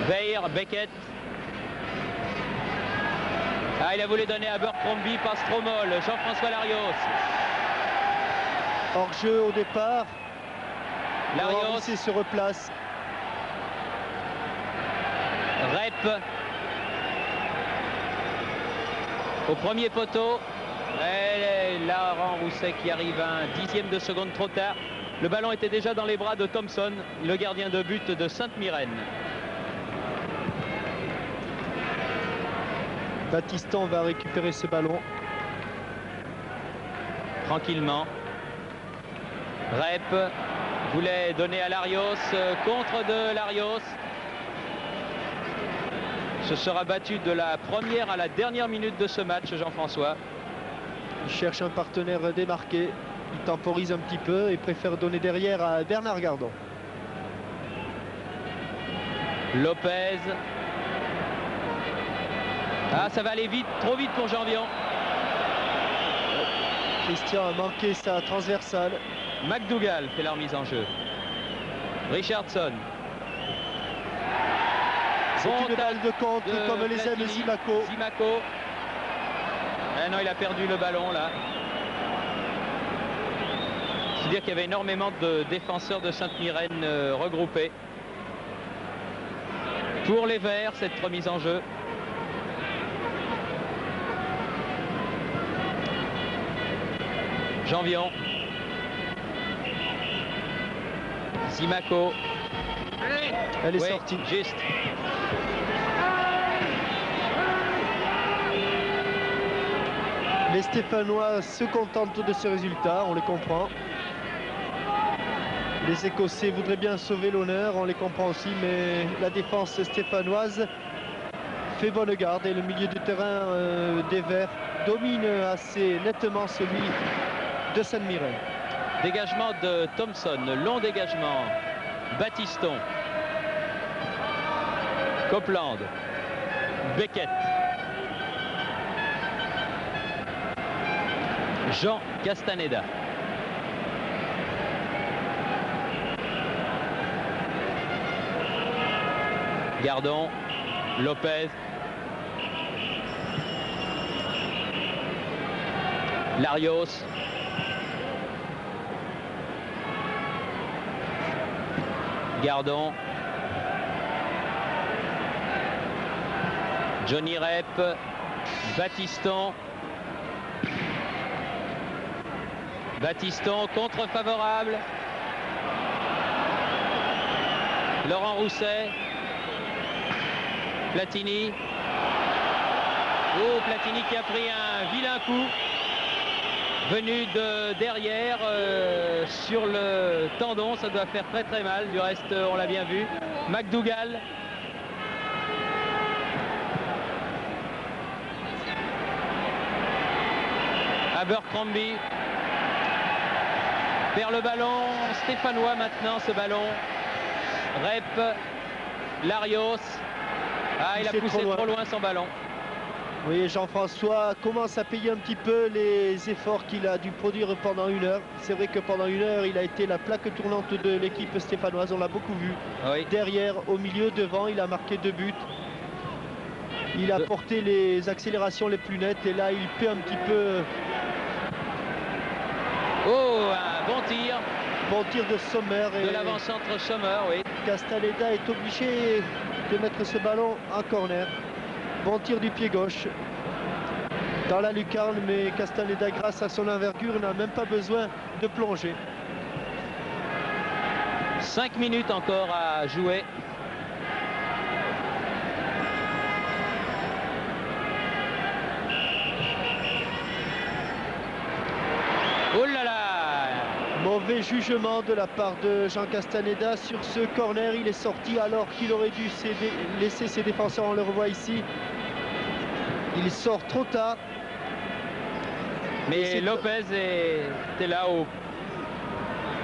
Weir, Beckett. Ah, il a voulu donner à Abercrombie, passe trop molle. Jean-François Larios. Hors jeu au départ. Larios se replace. Rep. Au premier poteau. Et Laurent Rousset qui arrive un dixième de seconde trop tard. Le ballon était déjà dans les bras de Thompson, le gardien de but de Sainte-Myrène. Battiston va récupérer ce ballon. Tranquillement. Rep voulait donner à Larios, contre de Larios. Ce sera battu de la première à la dernière minute de ce match, Jean-François. Il cherche un partenaire démarqué. Il temporise un petit peu et préfère donner derrière à Bernard Gardon. Lopez. Ah, ça va aller vite, trop vite pour Janvion. Christian a manqué sa transversale. McDougall fait la remise en jeu. Richardson. C'est une balle de contre comme les aime Zimaco. Zimaco. Ah non, il a perdu le ballon là. C'est-à-dire qu'il y avait énormément de défenseurs de Sainte-Myrène regroupés. Pour les Verts, cette remise en jeu. Janvion. Zimaco. Elle est sortie. Juste. Les Stéphanois se contentent de ce résultat, on les comprend. Les Écossais voudraient bien sauver l'honneur, on les comprend aussi, mais la défense stéphanoise fait bonne garde et le milieu du terrain des Verts domine assez nettement celui de Sainte-Myrène. Dégagement de Thompson, long dégagement. Battiston. Copeland. Beckett. Jean Castaneda. Gardon. Lopez. Larios. Gardon. Johnny Rep. Battiston. Battiston, contre favorable. Laurent Rousset. Platini. Oh, Platini qui a pris un vilain coup. Venu de derrière sur le tendon, ça doit faire très très mal. Du reste, on l'a bien vu. McDougall. Abercrombie. Vers le ballon stéphanois maintenant, ce ballon. Rep. Larios. Ah, il a poussé trop loin son ballon. Oui, Jean-François commence à payer un petit peu les efforts qu'il a dû produire pendant une heure. C'est vrai que pendant une heure, il a été la plaque tournante de l'équipe stéphanoise. On l'a beaucoup vu. Oui. Derrière, au milieu, devant, il a marqué 2 buts. Il a porté les accélérations les plus nettes. Et là, il paie un petit peu. Oh, un bon tir. Bon tir de Sommer. Et de l'avant-centre Sommer, oui. Castaneda est obligé de mettre ce ballon en corner. Bon tir du pied gauche dans la lucarne, mais Castaneda, grâce à son envergure, n'a même pas besoin de plonger. 5 minutes encore à jouer. Oh là là! Mauvais jugement de la part de Jean Castaneda sur ce corner. Il est sorti alors qu'il aurait dû laisser ses défenseurs. On le revoit ici. Il sort trop tard. Mais Lopez était là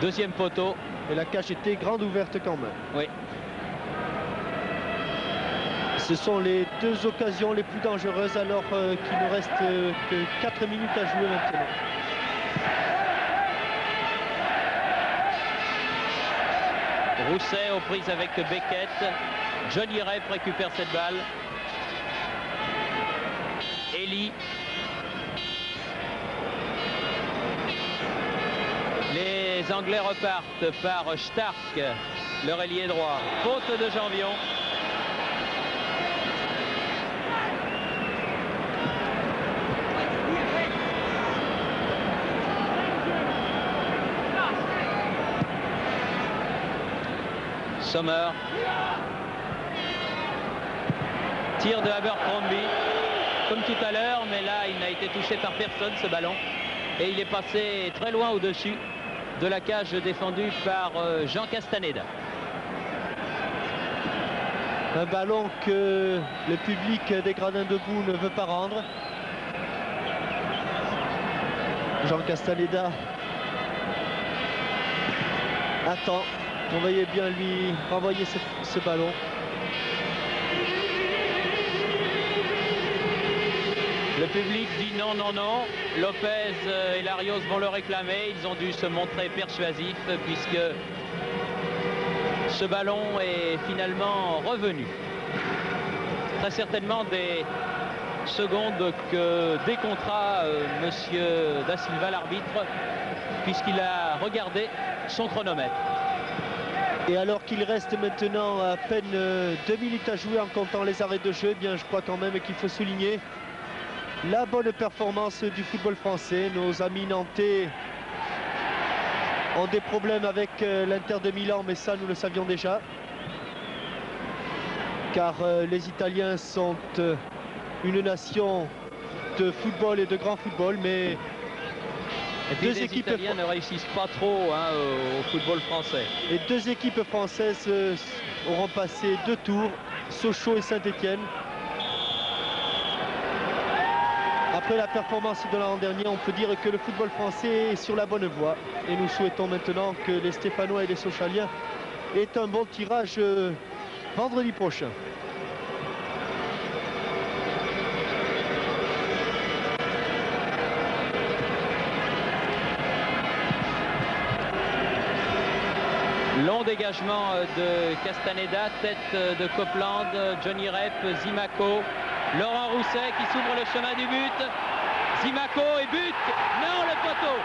Deuxième poteau. Et la cage était grande ouverte quand même. Oui. Ce sont les deux occasions les plus dangereuses alors qu'il ne reste que 4 minutes à jouer maintenant. Rousset aux prises avec Beckett. Johnny Rep récupère cette balle. Elie. Les Anglais repartent par Stark, leur ailier droit. Faute de Janvion. Sommer. Tir de Abercrombie. Comme tout à l'heure, mais là, il n'a été touché par personne, ce ballon. Et il est passé très loin au-dessus de la cage défendue par Jean Castaneda. Un ballon que le public des Gradins debout ne veut pas rendre. Jean Castaneda attend. On voyait bien lui renvoyer ce ballon. Le public dit non, non, non. Lopez et Larios vont le réclamer. Ils ont dû se montrer persuasifs puisque ce ballon est finalement revenu. Très certainement des secondes que décomptera monsieur Da Silva, l'arbitre, puisqu'il a regardé son chronomètre. Et alors qu'il reste maintenant à peine 2 minutes à jouer en comptant les arrêts de jeu, eh bien je crois quand même qu'il faut souligner la bonne performance du football français. Nos amis nantais ont des problèmes avec l'Inter de Milan, mais ça nous le savions déjà. Car les Italiens sont une nation de football et de grand football, mais et puis les Italiens ne réussissent pas trop au football français. Et deux équipes françaises auront passé 2 tours, Sochaux et Saint-Étienne. Après la performance de l'an dernier, on peut dire que le football français est sur la bonne voie. Et nous souhaitons maintenant que les Stéphanois et les Sochaliens aient un bon tirage vendredi prochain. Long dégagement de Castaneda, tête de Copeland, Johnny Rep, Zimaco, Laurent Rousset qui s'ouvre le chemin du but. Zimaco et but. Non, le poteau.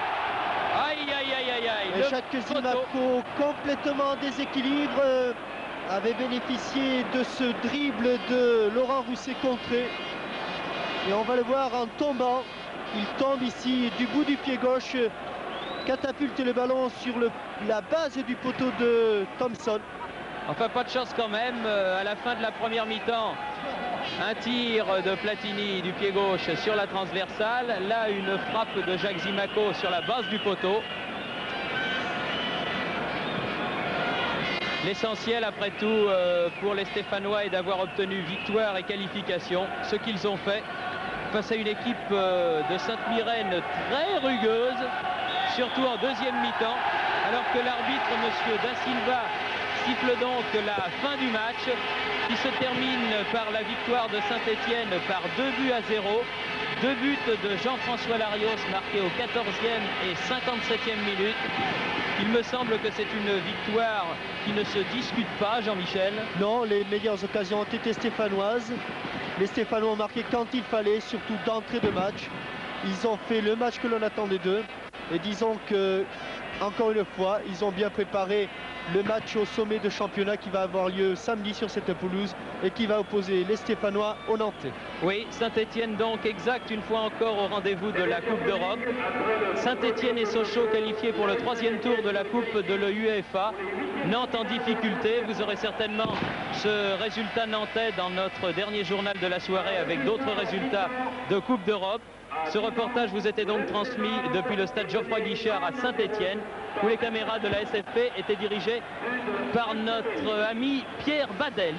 Aïe, aïe, aïe, aïe, aïe. Et Jacques Zimaco, complètement déséquilibre, avait bénéficié de ce dribble de Laurent Rousset contré. Et on va le voir en tombant. Il tombe ici du bout du pied gauche, catapulte le ballon sur la base du poteau de Thompson. Enfin, pas de chance quand même. À la fin de la première mi-temps, un tir de Platini du pied gauche sur la transversale. Là, une frappe de Jacques Zimaco sur la base du poteau. L'essentiel, après tout, pour les Stéphanois est d'avoir obtenu victoire et qualification. Ce qu'ils ont fait face à une équipe de Sainte-Myrène très rugueuse, surtout en deuxième mi-temps, alors que l'arbitre, monsieur Da Silva, siffle donc la fin du match, qui se termine par la victoire de Saint-Étienne par 2-0. 2 buts de Jean-François Larios marqués au 14e et 57e minute. Il me semble que c'est une victoire qui ne se discute pas, Jean-Michel. Non, les meilleures occasions ont été stéphanoises. Les Stéphanois ont marqué quand il fallait, surtout d'entrée de match. Ils ont fait le match que l'on attendait d'eux. Et disons que, encore une fois, ils ont bien préparé le match au sommet de championnat qui va avoir lieu samedi sur cette pelouse et qui va opposer les Stéphanois aux Nantais. Oui, Saint-Étienne donc exact une fois encore au rendez-vous de la Coupe d'Europe. Saint-Étienne et Sochaux qualifiés pour le 3e tour de la Coupe de l'UEFA. Nantes en difficulté. Vous aurez certainement ce résultat nantais dans notre dernier journal de la soirée avec d'autres résultats de Coupe d'Europe. Ce reportage vous était donc transmis depuis le stade Geoffroy Guichard à Saint-Étienne, où les caméras de la SFP étaient dirigées par notre ami Pierre Badel.